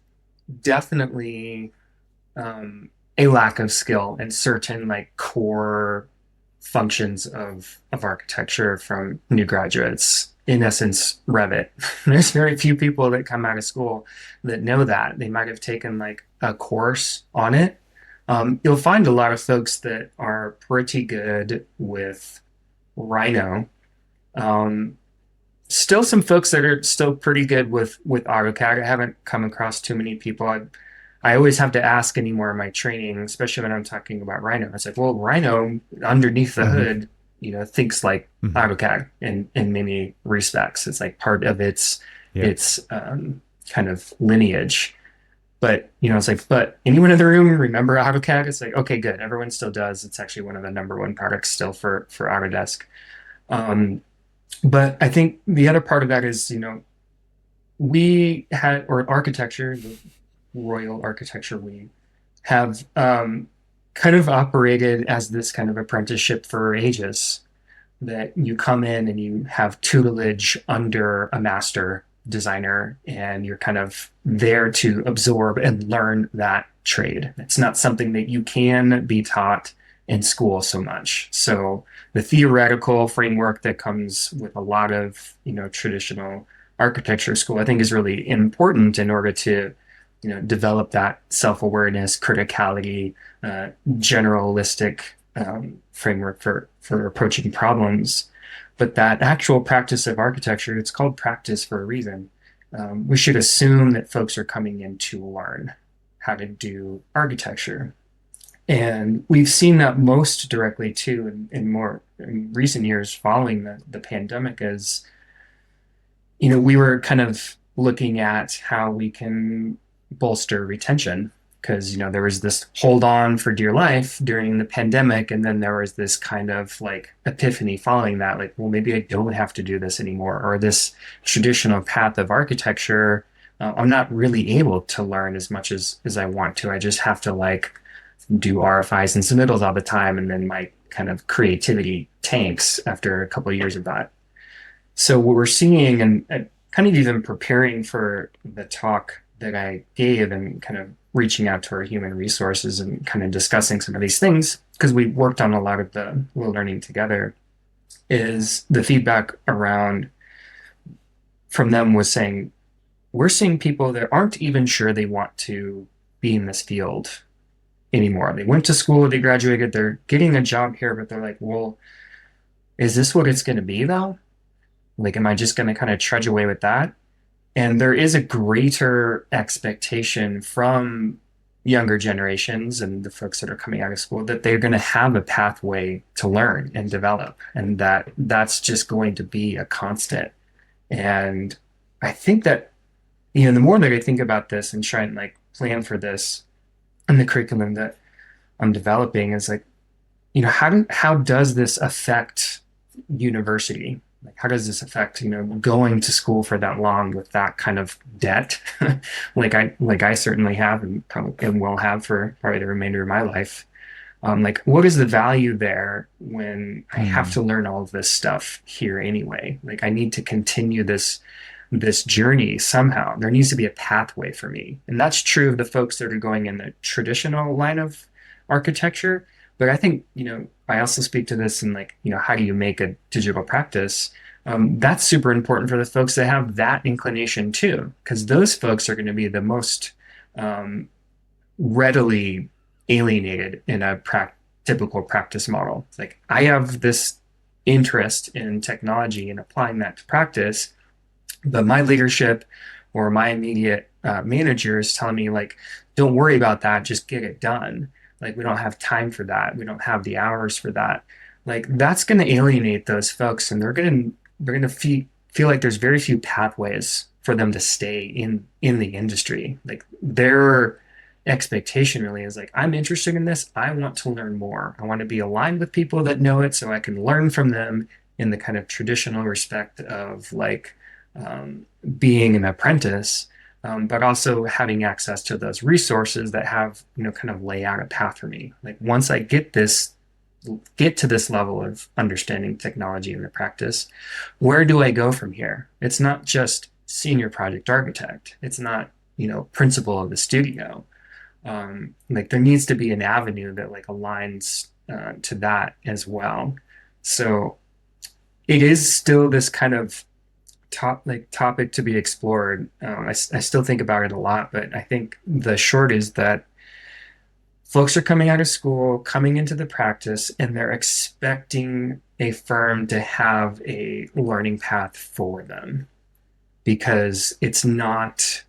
definitely a lack of skill in certain like core functions of architecture from new graduates. In essence, Revit. There's very few people that come out of school that know that. They might have taken like a course on it. You'll find a lot of folks that are pretty good with Rhino. Um, Still some folks that are still pretty good with AutoCAD. I haven't come across too many people. I always have to ask anymore in my training, especially when I'm talking about Rhino. It's like, well, Rhino underneath the Mm-hmm. hood, thinks like Mm-hmm. AutoCAD in many respects. It's like part of its Yep. its kind of lineage. But it's like, but anyone in the room remember AutoCAD? It's like, okay, good. Everyone still does. It's actually one of the number one products still for Autodesk. Um, but I think the other part of that is, we had, or architecture, the Royal Architecture, we have kind of operated as this kind of apprenticeship for ages, that you come in and you have tutelage under a master designer, and you're kind of there to absorb and learn that trade. It's not something that you can be taught in school so much. So the theoretical framework that comes with a lot of, traditional architecture school, I think is really important in order to, develop that self-awareness, criticality, generalistic framework for approaching problems. But that actual practice of architecture, it's called practice for a reason. We should assume that folks are coming in to learn how to do architecture. And we've seen that most directly too in more in recent years following the pandemic, as we were kind of looking at how we can bolster retention, because there was this hold on for dear life during the pandemic, and then there was this kind of like epiphany following that, like, well, maybe I don't have to do this anymore, or this traditional path of architecture, I'm not really able to learn as much as I want to. I just have to like do RFIs and submittals all the time, and then my kind of creativity tanks after a couple of years of that. So what we're seeing, and kind of even preparing for the talk that I gave, and kind of reaching out to our human resources and kind of discussing some of these things, because we worked on a lot of the learning together, is the feedback around from them was saying, we're seeing people that aren't even sure they want to be in this field anymore. They went to school, they graduated, they're getting a job here, but they're like, well, is this what it's going to be though? Like, am I just going to kind of trudge away with that? And there is a greater expectation from younger generations and the folks that are coming out of school that they're going to have a pathway to learn and develop, and that's just going to be a constant. And I think that, the more that I think about this and try and like plan for this and the curriculum that I'm developing, is like, how does this affect university? Like, how does this affect, going to school for that long with that kind of debt, like I certainly have, and probably and will have for probably the remainder of my life. Like, what is the value there when I have Mm. to learn all of this stuff here anyway? Like, I need to continue this journey somehow. There needs to be a pathway for me. And that's true of the folks that are going in the traditional line of architecture. But I think, I also speak to this in like, how do you make a digital practice? That's super important for the folks that have that inclination too, because those folks are going to be the most um, readily alienated in a typical practice model. It's like, I have this interest in technology and applying that to practice, but my leadership or my immediate manager is telling me like, don't worry about that, just get it done. Like, we don't have time for that, we don't have the hours for that. Like, that's going to alienate those folks, and they're going to feel like there's very few pathways for them to stay in the industry. Like, their expectation really is like, I'm interested in this. I want to learn more. I want to be aligned with people that know it so I can learn from them in the kind of traditional respect of like being an apprentice, but also having access to those resources that have, kind of lay out a path for me. Like once I get to this level of understanding technology in the practice, where do I go from here? It's not just senior project architect. It's not, principal of the studio. Like there needs to be an avenue that like aligns to that as well. So it is still this kind of topic to be explored. I still think about it a lot, but I think the short is that folks are coming out of school, coming into the practice, and they're expecting a firm to have a learning path for them because it's not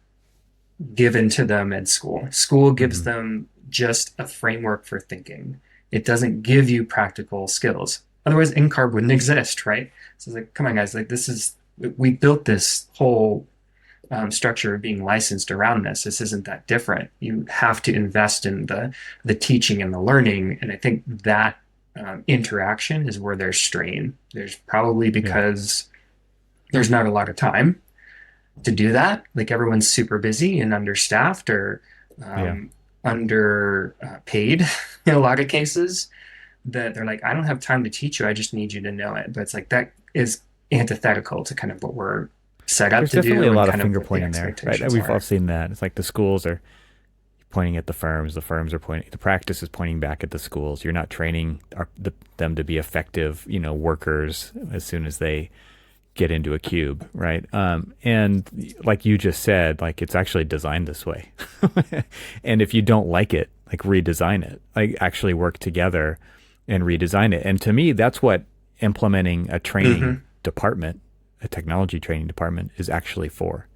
given to them at school. School gives them just a framework for thinking. It doesn't give you practical skills. Otherwise, NCARB wouldn't exist, right? So it's like, come on, guys, like we built this whole structure of being licensed around this. This isn't that different. You have to invest in the teaching and the learning. And I think that interaction is where there's strain. There's probably because there's not a lot of time to do that. Like everyone's super busy and understaffed or underpaid in a lot of cases that they're like, I don't have time to teach you. I just need you to know it. But it's like that is antithetical to kind of what we're set up There's to do. definitely a and lot of kind finger what the pointing there, right? expectations We've are. all seen that. It's like the schools are pointing at the firms are pointing, the practice is pointing back at the schools. You're not training them to be effective, workers as soon as they get into a cube, right? And like you just said, like it's actually designed this way. And if you don't like it, like redesign it, like actually work together and redesign it. And to me, that's what implementing a training department, a technology training department is actually for.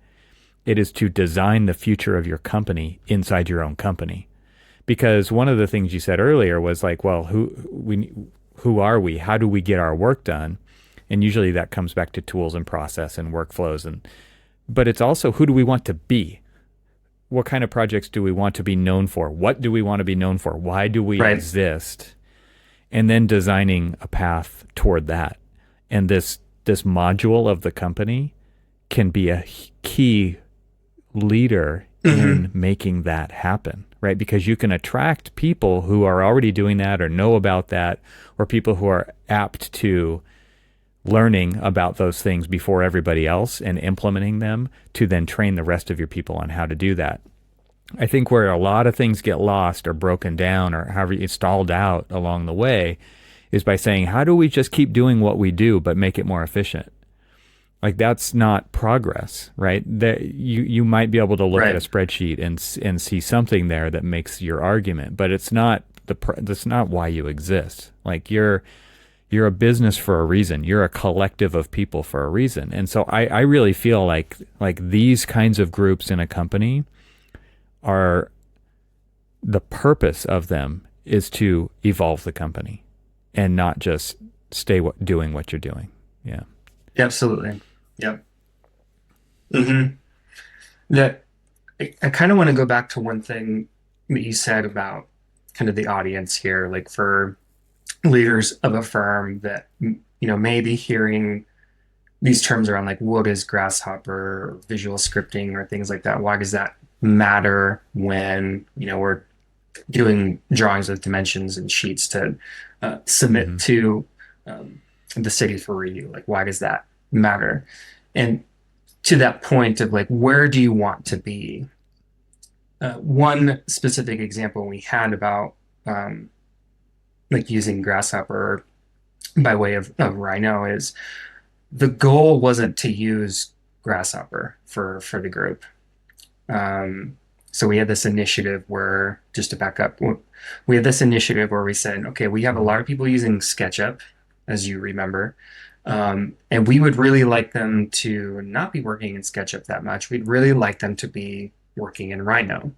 It is to design the future of your company inside your own company. Because one of the things you said earlier was like, well, who are we? How do we get our work done? And usually that comes back to tools and process and workflows. But it's also, who do we want to be? What kind of projects do we want to be known for? What do we want to be known for? Why do we exist? And then designing a path toward that. And this module of the company can be a key leader in making that happen, right? Because you can attract people who are already doing that or know about that, or people who are apt to learning about those things before everybody else and implementing them to then train the rest of your people on how to do that. I think where a lot of things get lost or broken down or however it's stalled out along the way is by saying, how do we just keep doing what we do but make it more efficient? Like that's not progress, right? That you might be able to look at a spreadsheet and see something there that makes your argument, but it's not that's not why you exist. Like you're a business for a reason. You're a collective of people for a reason. And so I really feel like these kinds of groups in a company are, the purpose of them is to evolve the company and not just stay doing what you're doing. Yeah. Absolutely. Yep. That I kind of want to go back to one thing that you said about kind of the audience here, like for leaders of a firm that may be hearing these terms around like what is Grasshopper or visual scripting or things like that. Why does that matter when we're doing drawings with dimensions and sheets to submit to the city for review? Like why does that matter? And to that point of like, where do you want to be? One specific example we had about like using Grasshopper by way of Rhino is the goal wasn't to use Grasshopper for the group. So we had this initiative where, just to back up, we had this initiative where we said, okay, we have a lot of people using SketchUp, as you remember, and we would really like them to not be working in SketchUp that much. We'd really like them to be working in Rhino.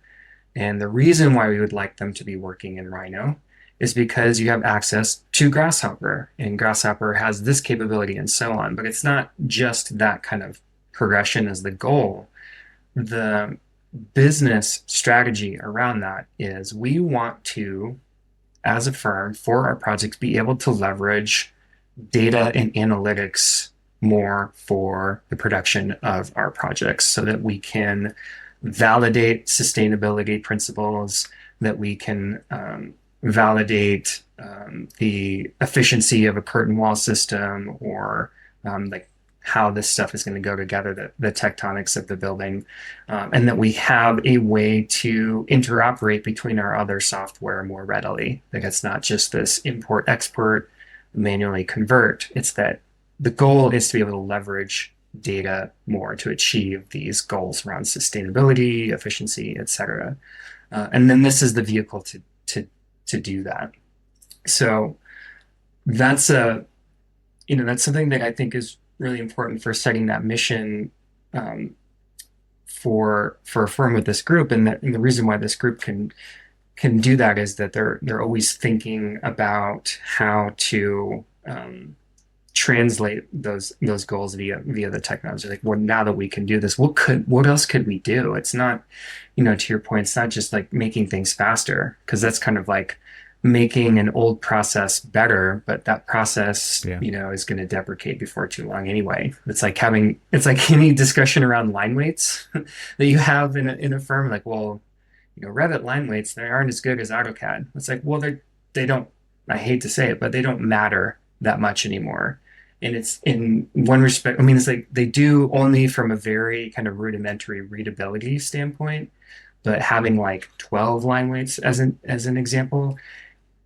And the reason why we would like them to be working in Rhino is because you have access to Grasshopper, and Grasshopper has this capability and so on. But it's not just that kind of progression as the goal. The business strategy around that is we want to, as a firm, for our projects, be able to leverage data and analytics more for the production of our projects so that we can validate sustainability principles, that we can validate the efficiency of a curtain wall system or like how this stuff is going to go together, the tectonics of the building, and that we have a way to interoperate between our other software more readily. Like it's not just this import, export, manually convert. It's that the goal is to be able to leverage data more to achieve these goals around sustainability, efficiency, et cetera. And then this is the vehicle to do that. So that's that's something that I think is really important for setting that mission for a firm with this group. And the reason why this group can do that is that they're always thinking about how to translate those goals via the technology. Like, well, now that we can do this, what else could we do? It's not, to your point, it's not just like making things faster, because that's kind of like making an old process better, but that process, is going to deprecate before too long anyway. It's like any discussion around line weights that you have in a firm, like, well, Revit line weights, they aren't as good as AutoCAD. It's like, well, they don't, I hate to say it, but they don't matter that much anymore. And it's in one respect, I mean, it's like they do only from a very kind of rudimentary readability standpoint, but having like 12 line weights as an example,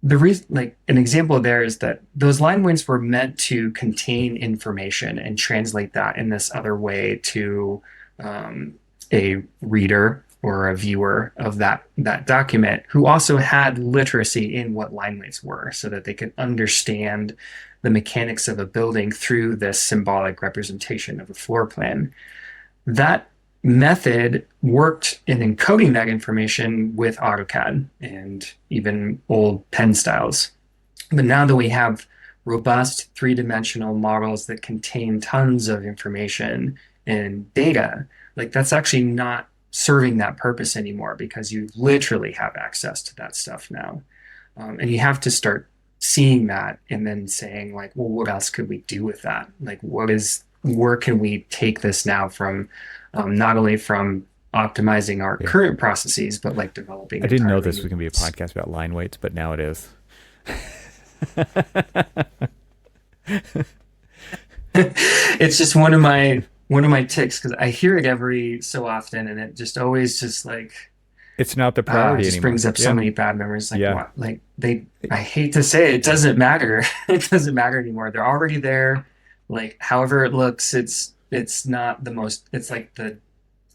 the reason, like an example there is that those line weights were meant to contain information and translate that in this other way to a reader or a viewer of that document who also had literacy in what line weights were, so that they could understand the mechanics of a building through this symbolic representation of a floor plan. That method worked in encoding that information with AutoCAD and even old pen styles. But now that we have robust three-dimensional models that contain tons of information and data, like that's actually not serving that purpose anymore, because you literally have access to that stuff now. And you have to start seeing that and then saying like, well, what else could we do with that? Like, where can we take this now from not only from optimizing our current processes, but like developing. I didn't know this was going to be a podcast about line weights, but now it is. It's just one of my ticks, because I hear it every so often, and it just always just like it's not the priority just anymore. Brings up so many bad memories. Like what? Like I hate to say it doesn't matter. It doesn't matter anymore. They're already there. Like however it looks, it's not the most. It's like the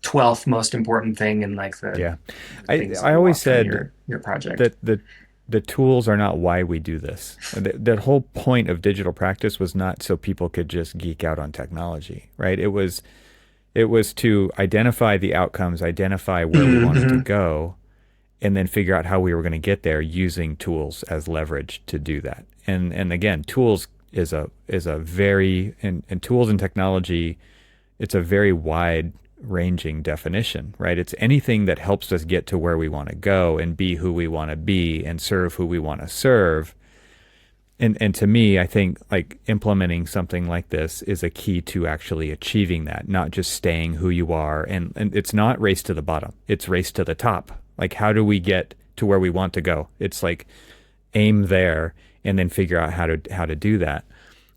12th most important thing in like the I always said your project that the tools are not why we do this. The whole point of digital practice was not so people could just geek out on technology, right? It was to identify the outcomes, identify where we wanted to go, and then figure out how we were going to get there using tools as leverage to do that. And again, tools is a very and tools and technology, it's a very wide ranging definition, right? It's anything that helps us get to where we want to go and be who we want to be and serve who we want to serve. And to me, I think like implementing something like this is a key to actually achieving that, not just staying who you are. And it's not race to the bottom, it's race to the top. Like, how do we get to where we want to go? It's like aim there and then figure out how to do that.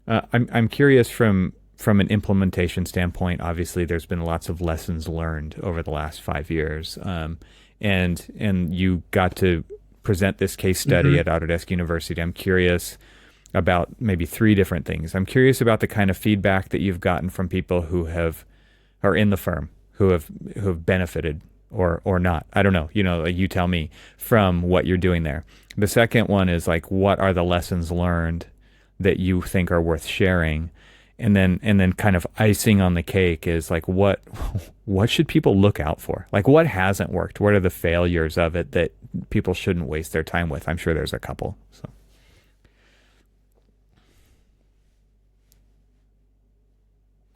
I'm curious from an implementation standpoint. Obviously, there's been lots of lessons learned over the last 5 years, and you got to present this case study at Autodesk University. I'm curious about maybe 3 different things. I'm curious about the kind of feedback that you've gotten from people who are in the firm, who have benefited or not. I don't know. You tell me, from what you're doing there. The second one is like, what are the lessons learned that you think are worth sharing? And then kind of icing on the cake is like, what should people look out for? Like, what hasn't worked? What are the failures of it that people shouldn't waste their time with? I'm sure there's a couple. So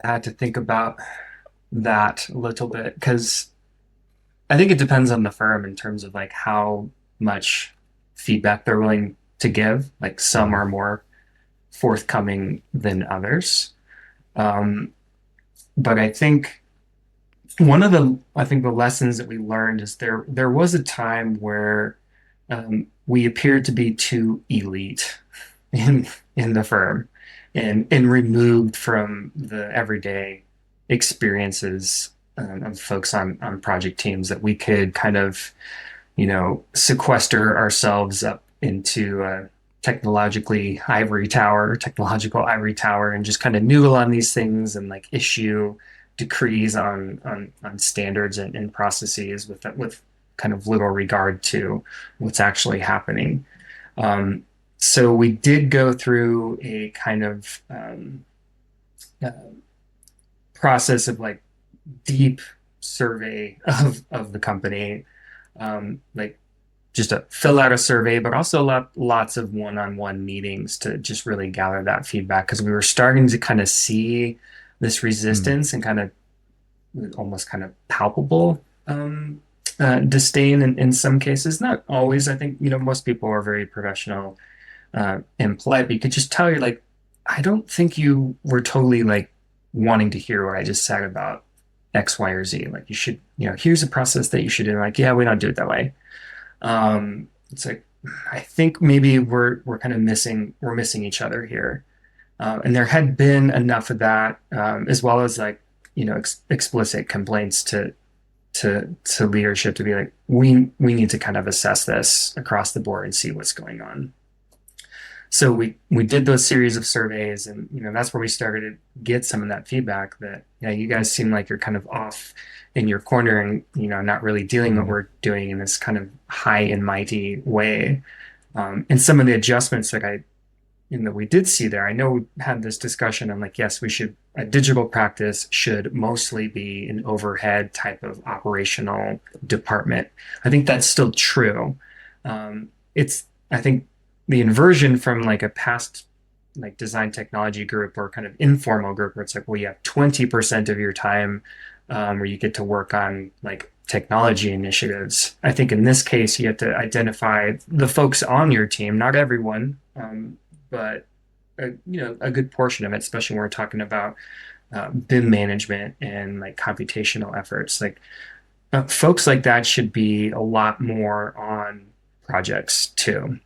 I had to think about that a little bit, because I think it depends on the firm in terms of like how much feedback they're willing to give. Like some Mhm. are more forthcoming than others. Um, but I think the lessons that we learned is there was a time where we appeared to be too elite in in the firm and removed from the everyday experiences of folks on project teams that we could kind of, sequester ourselves up into a technological ivory tower, and just kind of noodle on these things and like issue decrees on standards and processes with kind of little regard to what's actually happening. Um, so we did go through a kind of uh, process of like deep survey of the company, like just to fill out a survey, but also lots of one-on-one meetings to just really gather that feedback because we were starting to kind of see this Mm. resistance and kind of almost kind of palpable disdain in some cases. Not always. I think, most people are very professional and polite, but you could just tell you're like, I don't think you were totally like wanting to hear what I just said about X, Y, or Z. Like you should, here's a process that you should do. Like, yeah, we don't do it that way. It's like I think maybe we're kind of missing each other here. And there had been enough of that, as well as like, explicit complaints to leadership to be like, we need to kind of assess this across the board and see what's going on. So we did those series of surveys, and that's where we started to get some of that feedback that, yeah, you guys seem like you're kind of off in your corner and not really doing what Mm. we're doing in this kind of high and mighty way. And some of the adjustments that we did see there, I know we had this discussion. I'm like, yes, a digital practice should mostly be an overhead type of operational department. I think that's still true. I think the inversion from like a past like design technology group or kind of informal group where it's like, well, you have 20% of your time where you get to work on like technology initiatives. I think in this case, you have to identify the folks on your team, not everyone, but a good portion of it, especially when we're talking about BIM management and like computational efforts. Like folks like that should be a lot more on projects too,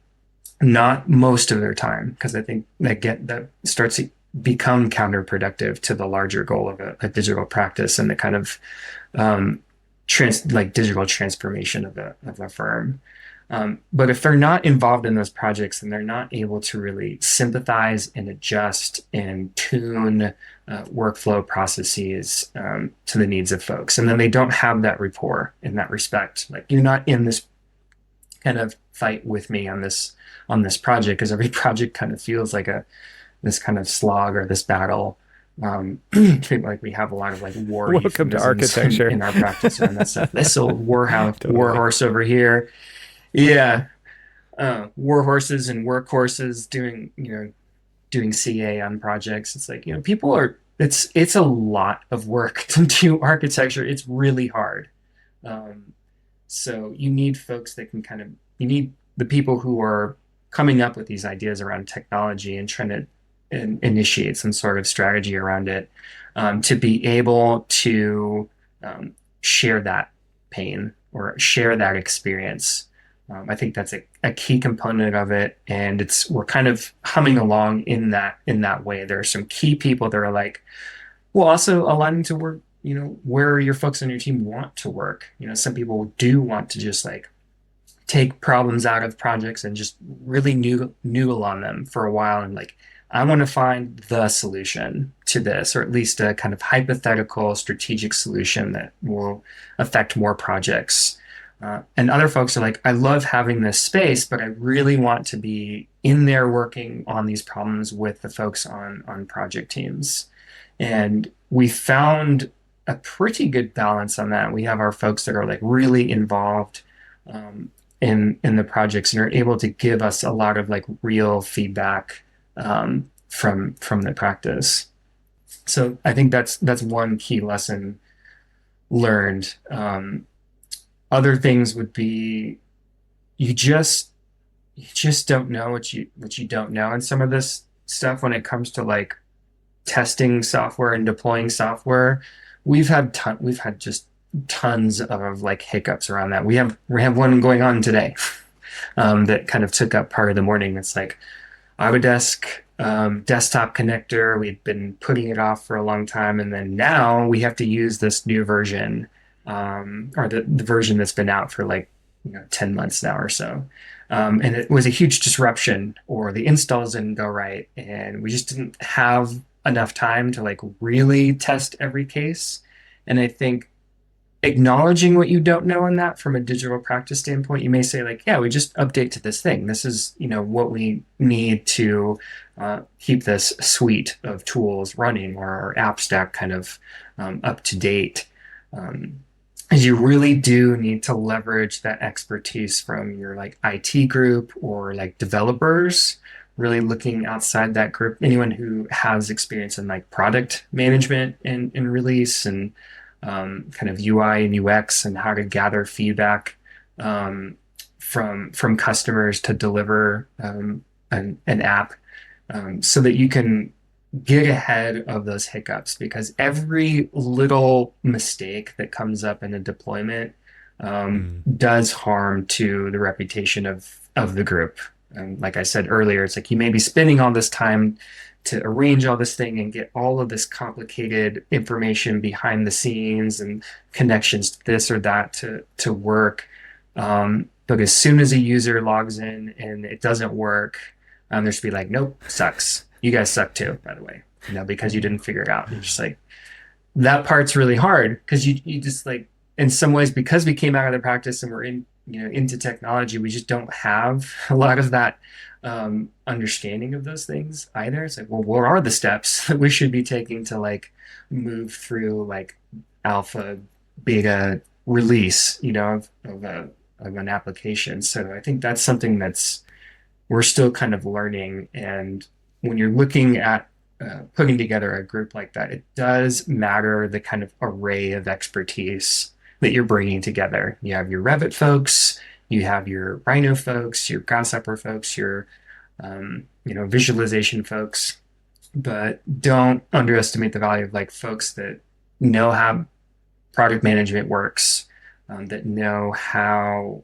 not most of their time, because I think that starts to become counterproductive to the larger goal of a digital practice and the kind of um, digital transformation of a firm. But if they're not involved in those projects and they're not able to really sympathize and adjust and tune workflow processes to the needs of folks, and then they don't have that rapport in that respect, like you're not in this kind of fight with me on this project, because every project kind of feels like this kind of slog or this battle. I feel like we have a lot of like war Welcome to euphemisms in, architecture. in our practice around that stuff. This old war Totally. horse over here. Yeah. War horses and workhorses doing CA on projects. It's like, people it's a lot of work to do architecture. It's really hard. Um, so you need folks that can you need the people who are coming up with these ideas around technology and trying to initiate some sort of strategy around it, to be able to share that pain or share that experience. I think that's a key component of it, and we're kind of humming along in that way. There are some key people that are like, well, also aligning to work, where your folks on your team want to work. Some people do want to just like take problems out of projects and just really noodle on them for a while and like, I want to find the solution to this, or at least a kind of hypothetical strategic solution that will affect more projects. And other folks are like, I love having this space, but I really want to be in there working on these problems with the folks on project teams. And we found a pretty good balance on that. We have our folks that are like really involved in the projects and are able to give us a lot of like real feedback from the practice. So I think that's one key lesson learned. Other things would be you just you just don't know what you don't know. And some of this stuff when it comes to like testing software and deploying software, we've had just tons of like hiccups around that. We have one going on today that kind of took up part of the morning. It's like Autodesk desktop connector. We've been putting it off for a long time, and then now we have to use this new version, or the version that's been out for like 10 months now or so. And it was a huge disruption, or the installs didn't go right, and we just didn't have enough time to like really test every case. And I think acknowledging what you don't know in that from a digital practice standpoint, you may say like, yeah, we just update to this thing. This is, what we need to keep this suite of tools running, or our app stack kind of up to date. Is you really do need to leverage that expertise from your like IT group or like developers, really looking outside that group, anyone who has experience in like product management and release and kind of UI and UX and how to gather feedback from customers to deliver an app, so that you can get ahead of those hiccups, because every little mistake that comes up in a deployment does harm to the reputation of the group. And like I said earlier, it's like you may be spending all this time to arrange all this thing and get all of this complicated information behind the scenes and connections to this or that to work. But as soon as a user logs in and it doesn't work, there should be like, nope, sucks. You guys suck too, by the way, because you didn't figure it out. You're just like, that part's really hard, because you just like, in some ways, because we came out of the practice and we're into technology, we just don't have a lot of that understanding of those things either. It's like, well, what are the steps that we should be taking to like move through like alpha, beta release, of an application. So I think that's something we're still kind of learning. And when you're looking at putting together a group like that, it does matter the kind of array of expertise that you're bringing together. You have your Revit folks, you have your Rhino folks, your Grasshopper folks, your visualization folks, but don't underestimate the value of like folks that know how product management works, that know how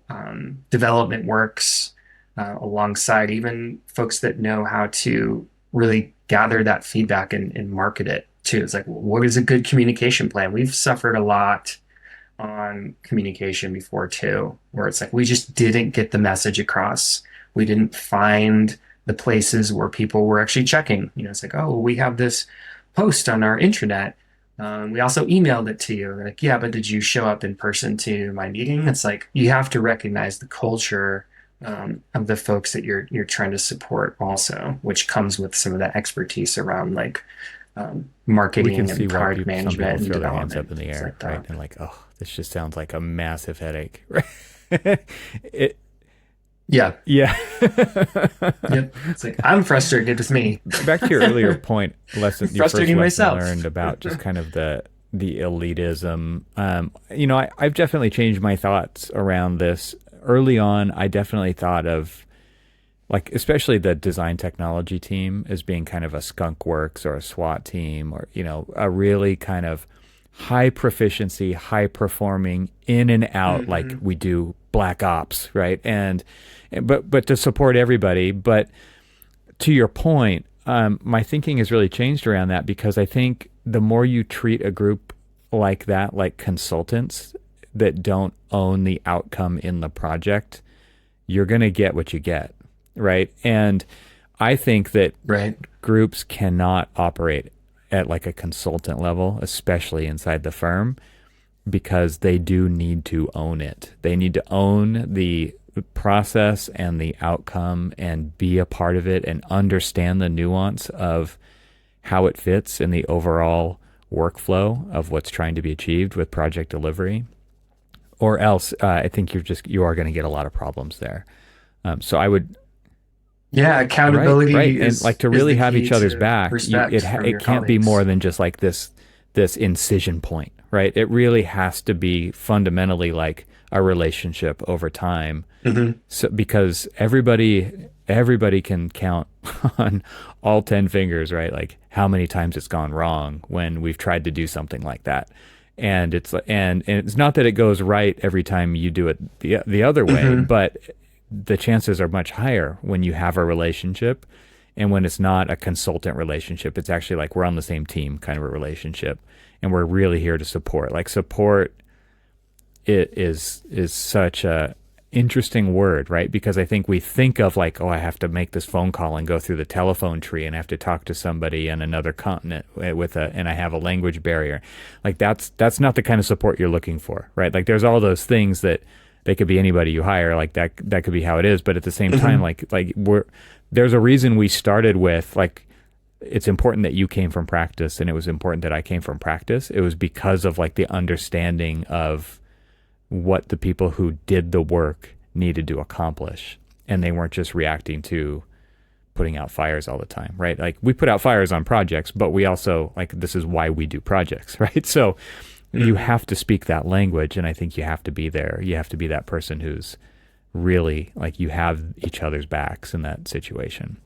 development works, alongside even folks that know how to really gather that feedback and market it too. It's like, what is a good communication plan? We've suffered a lot on communication before too, where it's like we just didn't get the message across. We didn't find the places where people were actually checking. It's like, oh, we have this post on our intranet. We also emailed it to you. They're like, yeah, but did you show up in person to my meeting? It's like you have to recognize the culture of the folks that you're trying to support also, which comes with some of that expertise around like marketing and product management and throw their hands development. up in the air, Like right? And like, oh, this just sounds like a massive headache. Yeah. Yeah. Yep. It's like, I'm frustrated with me. Back to your earlier point, your first Frustrating lesson myself. learned about just kind of the elitism. I've definitely changed my thoughts around this. Early on, I definitely thought of, like, especially the design technology team as being kind of a skunk works or a SWAT team, or, a really kind of high proficiency, high performing, in and out, like we do black ops, right? But to support everybody. But to your point, my thinking has really changed around that, because I think the more you treat a group like that, like consultants that don't own the outcome in the project, you're going to get what you get, right? And I think that groups cannot operate at like a consultant level, especially inside the firm, because they do need to own it. They need to own the process and the outcome and be a part of it and understand the nuance of how it fits in the overall workflow of what's trying to be achieved with project delivery. Or else, I think you are going to get a lot of problems there. So I would, accountability, right, is, and like to really have each other's back. It can't be more than just like this incision point, right? It really has to be fundamentally like a relationship over time. Hmm. So because everybody can count on all 10 fingers, right? Like how many times it's gone wrong when we've tried to do something like that. And it's not that it goes right every time you do it the other way, Hmm. but the chances are much higher when you have a relationship and when it's not a consultant relationship. It's actually like we're on the same team kind of a relationship and we're really here to support. Like support it is such a interesting word, right? Because I think we think of like, oh, I have to make this phone call and go through the telephone tree and I have to talk to somebody in another continent and I have a language barrier. Like that's not the kind of support you're looking for, right? Like there's all those things that they could be anybody you hire, like that could be how it is, but at the same time, Hmm. like there's a reason we started with like it's important that you came from practice and it was important that I came from practice. It was because of like the understanding of what the people who did the work needed to accomplish. And they weren't just reacting to putting out fires all the time, right? Like we put out fires on projects, but we also like this is why we do projects, right? So you Hmm. have to speak that language. And I think you have to be there. You have to be that person who's really like you have each other's backs in that situation.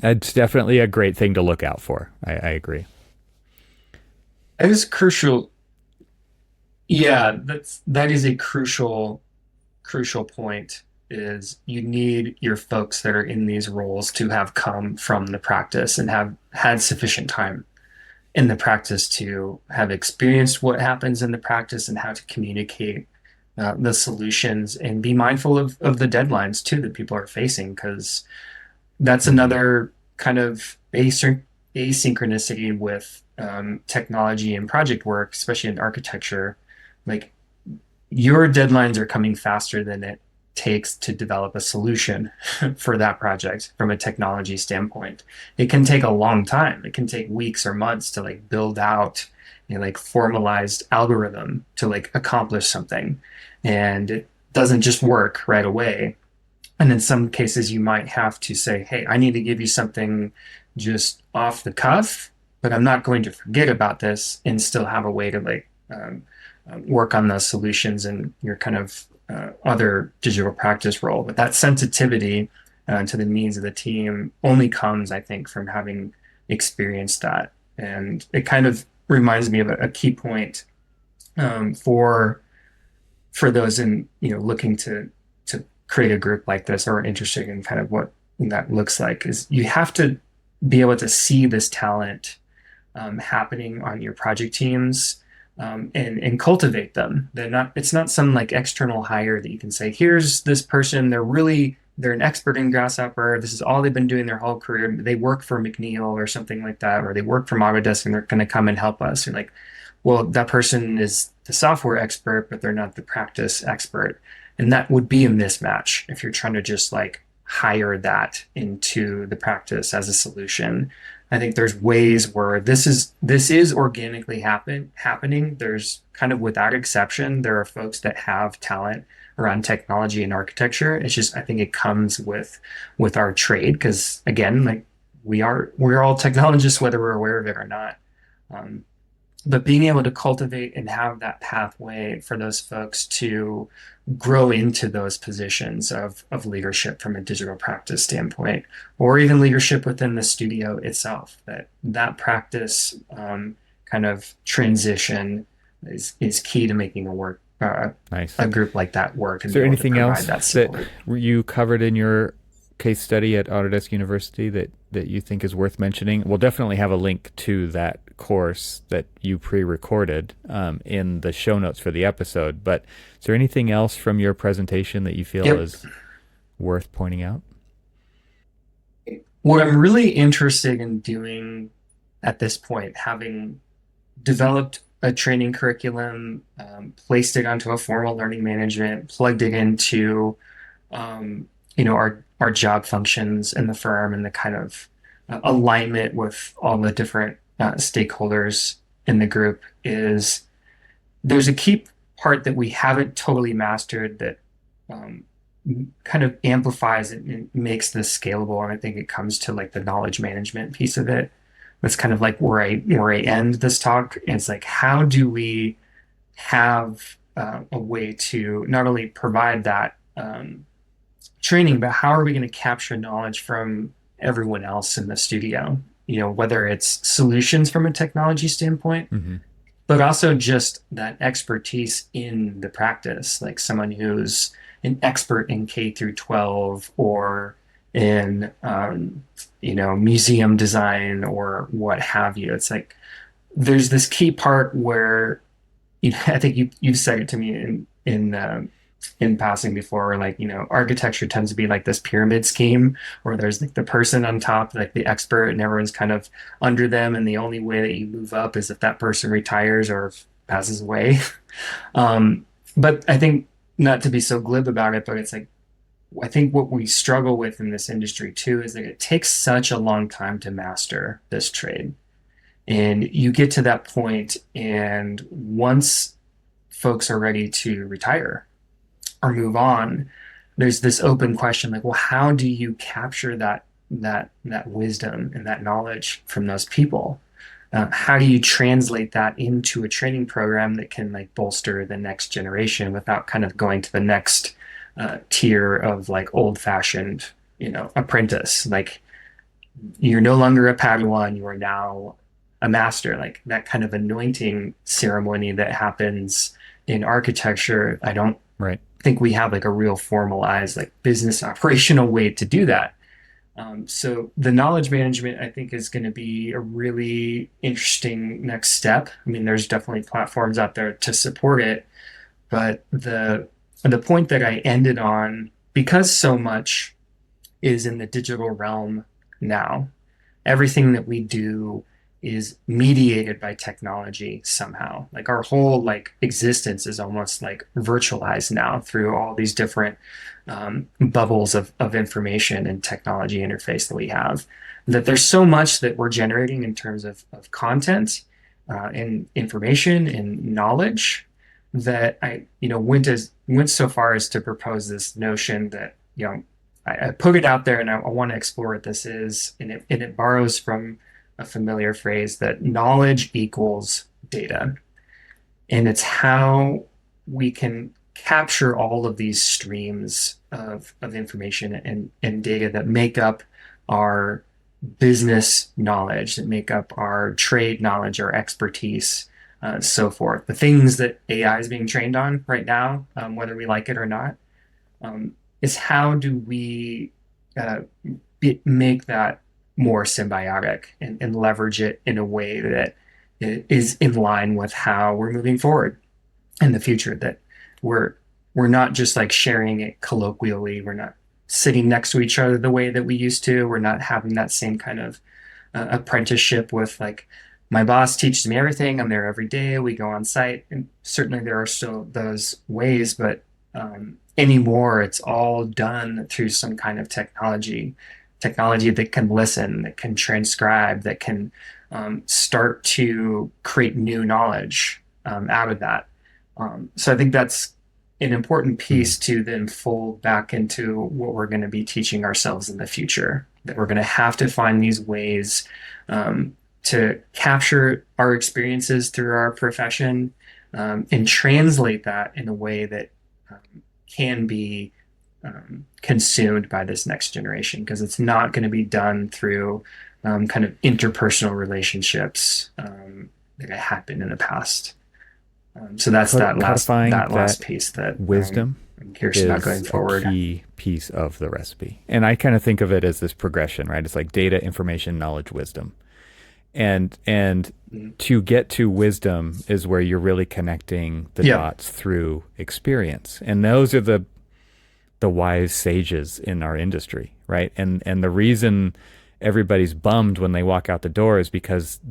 It's definitely a great thing to look out for. I agree. It is crucial. Yeah, that is a crucial point is you need your folks that are in these roles to have come from the practice and have had sufficient time in the practice to have experienced what happens in the practice and how to communicate the solutions and be mindful of the deadlines too that people are facing because that's Mm-hmm. another kind of asynchronicity with technology and project work, especially in architecture. Like your deadlines are coming faster than it takes to develop a solution for that project from a technology standpoint. It can take a long time. It can take weeks or months to like build out a like formalized algorithm to like accomplish something. And it doesn't just work right away. And in some cases, you might have to say, hey, I need to give you something just off the cuff, but I'm not going to forget about this and still have a way to like work on those solutions in your kind of other digital practice role. But that sensitivity to the needs of the team only comes, I think, from having experienced that. And it kind of reminds me of a key point for those in looking to create a group like this or interested in kind of what that looks like is you have to be able to see this talent happening on your project teams and cultivate them. They're not it's not some like external hire that you can say here's this person they're an expert in Grasshopper. This is all they've been doing their whole career. They work for McNeil or something like that, or they work for Autodesk and they're going to come and help us. You're like, well, that person is the software expert, but they're not the practice expert. And that would be a mismatch if you're trying to just like hire that into the practice as a solution. I think there's ways where this is organically happening. There's kind of without exception, there are folks that have talent around technology and architecture. It's just I think it comes with our trade because again, like we're all technologists whether we're aware of it or not. Um, but being able to cultivate and have that pathway for those folks to grow into those positions of leadership from a digital practice standpoint, or even leadership within the studio itself, that practice kind of transition is key to making Nice. a group like that work and Is be there able to anything provide else that that support. you covered in your case study at Autodesk University that you think is worth mentioning? We'll definitely have a link to that course that you pre-recorded in the show notes for the episode. But is there anything else from your presentation that you feel Yep. is worth pointing out? What I'm really interested in doing at this point, having developed a training curriculum, placed it onto a formal learning management, plugged it into our job functions in the firm and the kind of alignment with all the different stakeholders in the group is there's a key part that we haven't totally mastered that um, kind of amplifies it and makes this scalable. And I think it comes to like the knowledge management piece of it. That's kind of like where I end this talk. It's like how do we have a way to not only provide that training, but how are we going to capture knowledge from everyone else in the studio? You know, whether it's solutions from a technology standpoint, Hmm. but also just that expertise in the practice, like someone who's an expert in K through 12 or in, museum design or what have you. It's like there's this key part where I think you've said it to me in passing before, like, architecture tends to be like this pyramid scheme where there's like the person on top, like the expert, and everyone's kind of under them, and the only way that you move up is if that person retires or passes away. But I think, not to be so glib about it, but it's like I think what we struggle with in this industry too is that it takes such a long time to master this trade. And you get to that point, and once folks are ready to retire or move on, there's this open question like, well, how do you capture that wisdom and that knowledge from those people? How do you translate that into a training program that can like bolster the next generation without kind of going to the next tier of like old-fashioned, apprentice? Like you're no longer a Padawan, you are now a master. Like that kind of anointing ceremony that happens in architecture, I don't Right. think we have like a real formalized like business operational way to do that. So the knowledge management, I think, is going to be a really interesting next step. I mean, there's definitely platforms out there to support it, but the point that I ended on, because so much is in the digital realm now, everything that we do is mediated by technology somehow. Like our whole like existence is almost like virtualized now through all these different bubbles of information and technology interface that we have. That there's so much that we're generating in terms of content and information and knowledge that went so far as to propose this notion that I put it out there and I want to explore what this is, and it borrows from a familiar phrase that knowledge equals data. And it's how we can capture all of these streams of information and data that make up our business knowledge, that make up our trade knowledge, our expertise, so forth. The things that AI is being trained on right now, whether we like it or not, is how do we uh, make that more symbiotic and leverage it in a way that is in line with how we're moving forward in the future, that we're we're not just like sharing it colloquially. We're not sitting next to each other the way that we used to. We're not having that same kind of apprenticeship with like my boss teaches me everything. I'm there every day. We go on site, and certainly there are still those ways, but anymore it's all done through some kind of technology that can listen, that can transcribe, that can start to create new knowledge out of that. So I think that's an important piece to then fold back into what we're going to be teaching ourselves in the future, that we're going to have to find these ways to capture our experiences through our profession and translate that in a way that can be consumed by this next generation, because it's not going to be done through kind of interpersonal relationships that happened in the past. So that's Codifying that last that piece that wisdom I'm curious about going is a forward. key piece of the recipe. And I kind of think of it as this progression, right? It's like data, information, knowledge, wisdom. And Mhm. to get to wisdom is where you're really connecting the Yep. dots through experience. And those are the wise sages in our industry, right? And the reason everybody's bummed when they walk out the door is because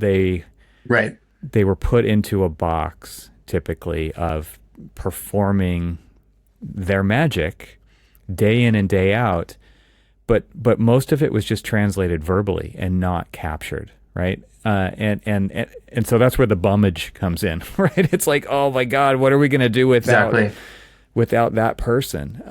Right. they were put into a box typically of performing their magic day in and day out, but most of it was just translated verbally and not captured, right? And so that's where the bummage comes in, right? It's like, oh my God, what are we going to do Exactly. without that person?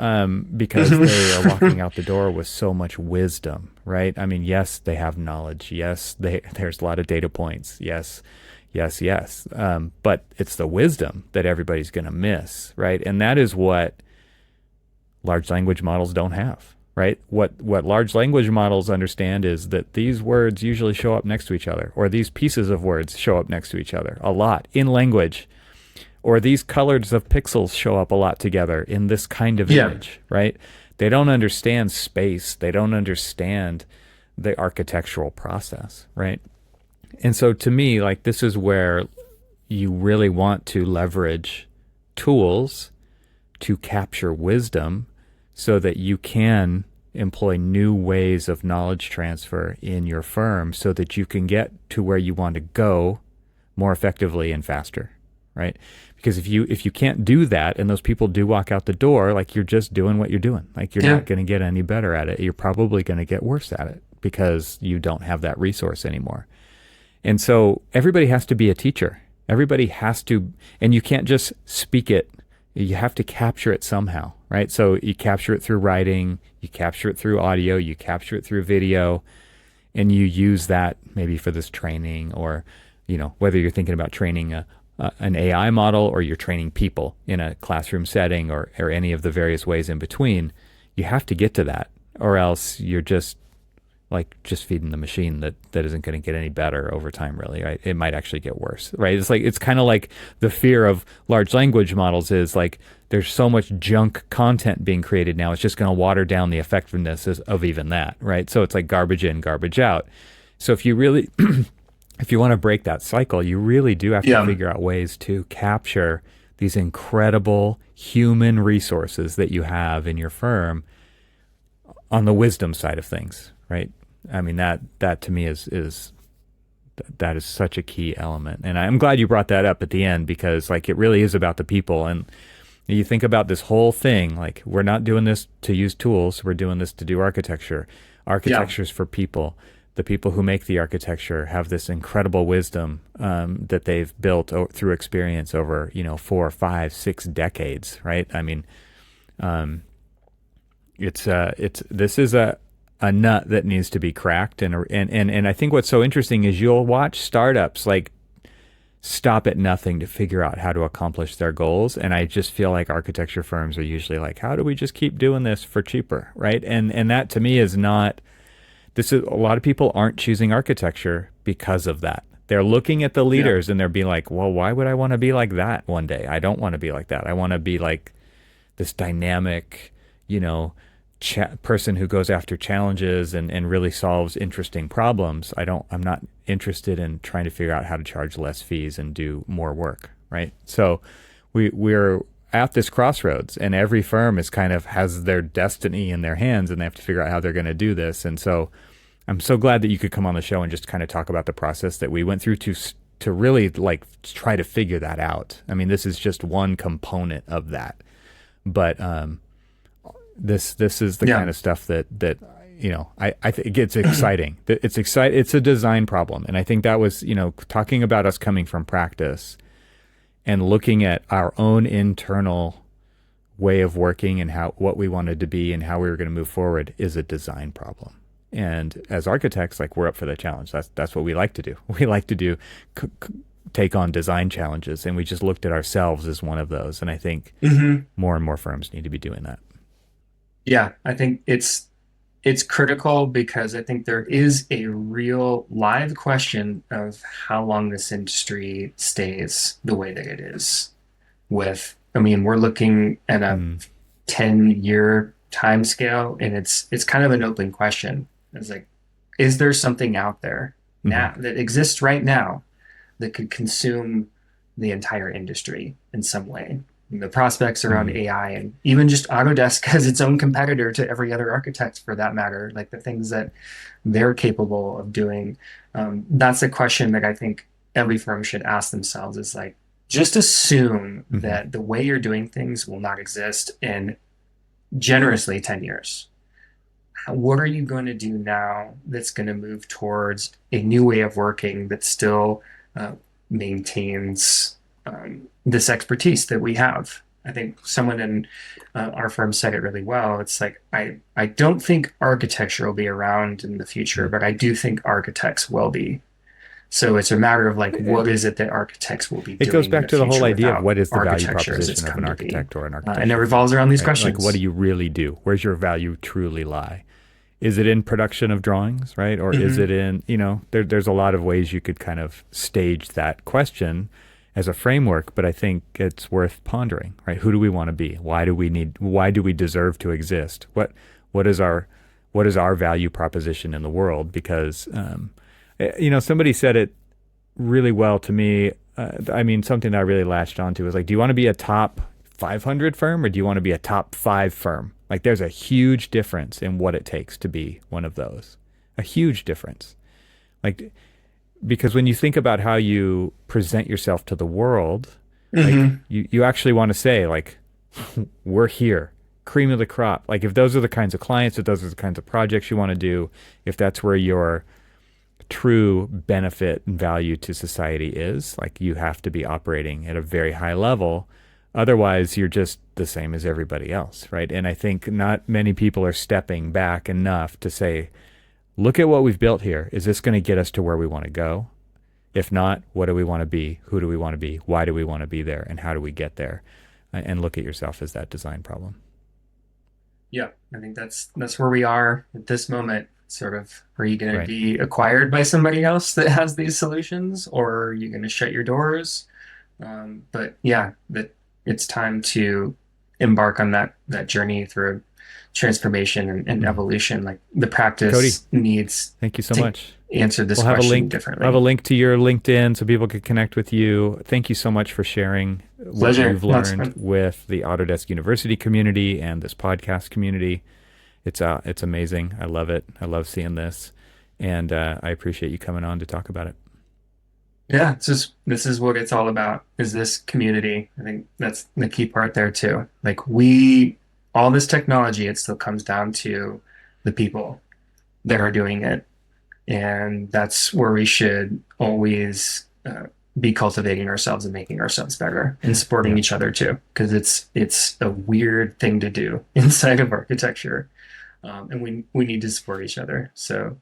Because they are walking out the door with so much wisdom, right? I mean, yes, they have knowledge. Yes, there's a lot of data points. Yes, Yes, yes. But it's the wisdom that everybody's going to miss, right? And that is what large language models don't have, right? What large language models understand is that these words usually show up next to each other, or these pieces of words show up next to each other a lot in language, or these colors of pixels show up a lot together in this kind of Yeah. image, right? They don't understand space. They don't understand the architectural process, right? And so to me, like this is where you really want to leverage tools to capture wisdom so that you can employ new ways of knowledge transfer in your firm so that you can get to where you want to go more effectively and faster, right? Because if you can't do that and those people do walk out the door, like you're just doing what you're doing. Like you're Yeah. not going to get any better at it. You're probably going to get worse at it because you don't have that resource anymore. And so everybody has to be a teacher. Everybody has to, and you can't just speak it. You have to capture it somehow, right? So you capture it through writing, you capture it through audio, you capture it through video, and you use that maybe for this training or, whether you're thinking about training an AI model or you're training people in a classroom setting or any of the various ways in between, you have to get to that or else you're just feeding the machine that isn't going to get any better over time, really, right? It might actually get worse, right? It's kind of like the fear of large language models is like there's so much junk content being created now. It's just going to water down the effectiveness of even that, right? So it's like garbage in, garbage out. So if you really, if you want to break that cycle, you really do have to Yeah. figure out ways to capture these incredible human resources that you have in your firm on the wisdom side of things, right? I mean, that to me is that is such a key element. And I'm glad you brought that up at the end because like it really is about the people. And you think about this whole thing, like we're not doing this to use tools. We're doing this to do architecture. Yeah. Architecture's for people. The people who make the architecture have this incredible wisdom that they've built through experience over, 4, 5, 6 decades, right? I mean, this is a nut that needs to be cracked, and I think what's so interesting is you'll watch startups like stop at nothing to figure out how to accomplish their goals, and I just feel like architecture firms are usually like, how do we just keep doing this for cheaper, right? And that to me is not. This is a lot of people aren't choosing architecture because of that. They're looking at the leaders and they're being like, well, why would I want to be like that one day? I don't want to be like that. I want to be like this dynamic, person who goes after challenges and really solves interesting problems. I'm not interested in trying to figure out how to charge less fees and do more work, right? So we're at this crossroads and every firm is kind of has their destiny in their hands and they have to figure out how they're going to do this. And so I'm so glad that you could come on the show and just kind of talk about the process that we went through to really like try to figure that out. I mean, this is just one component of that. But this is the kind of stuff that I think it's exciting. It's a design problem, and I think that was talking about us coming from practice and looking at our own internal way of working and what we wanted to be and how we were going to move forward is a design problem. And as architects, like we're up for the challenge. That's what we like to do. We like to take on design challenges, and we just looked at ourselves as one of those. And I think more and more firms need to be doing that. Yeah, I think it's critical because I think there is a real live question of how long this industry stays the way that it is. I mean, we're looking at a 10-year time scale, and it's kind of an open question. It's like, is there something out there now that exists right now that could consume the entire industry in some way? And the prospects around AI and even just Autodesk as its own competitor to every other architect for that matter, like the things that they're capable of doing. That's a question that I think every firm should ask themselves is like, just assume that the way you're doing things will not exist in generously 10 years. What are you going to do now that's going to move towards a new way of working that still maintains this expertise that we have? I think someone in our firm said it really well. It's like, I don't think architecture will be around in the future, but I do think architects will be. So it's a matter of like, what is it that architects will be It goes doing in back the to the whole future idea of without what is the value architecture as it's proposition of an come to be? architect or an And it architecture revolves firm, around these right? Like, what do questions. you really do? Where's your value truly lie? Is it in production of drawings, right? Or is it Hmm. in, there's a lot of ways you could kind of stage that question as a framework, but I think it's worth pondering, right? Who do we want to be? Why do we deserve to exist? What is our value proposition in the world? Because, somebody said it really well to me. I mean, something that I really latched onto is like, do you want to be a top 500 firm or do you want to be a top five firm? Like, there's a huge difference in what it takes to be one of those. A huge difference. Like, because when you think about how you present yourself to the world, like Hmm. you actually want to say like, we're here, cream of the crop. Like if those are the kinds of clients, if those are the kinds of projects you want to do, if that's where your true benefit and value to society is, like you have to be operating at a very high level. Otherwise, you're just the same as everybody else, right? And I think not many people are stepping back enough to say, look at what we've built here. Is this going to get us to where we want to go? If not, what do we want to be? Who do we want to be? Why do we want to be there? And how do we get there? And look at yourself as that design problem. Yeah, I think that's where we are at this moment. Sort of, are you going to Right. be acquired by somebody else that has these solutions, or are you going to shut your doors? But yeah, that it's time to embark on that journey through transformation and Mm. evolution. Like the Cody, practice needs thank you so to much. answer this We'll have a question link. I'll have a differently. link to your LinkedIn so people can connect with you. Thank you so much for sharing what Pleasure. you've Lots of learned fun. with the Autodesk University community and this podcast community. It's amazing. I love it. I love seeing this, and I appreciate you coming on to talk about it. Yeah, it's just this is what it's all about, is this community. I think that's the key part there too. Like all this technology, it still comes down to the people that are doing it. And that's where we should always be cultivating ourselves and making ourselves better and supporting Yeah. each other too, because it's a weird thing to do inside of architecture, and we need to support each other. So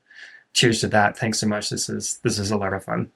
cheers to that. Thanks so much. This is a lot of fun.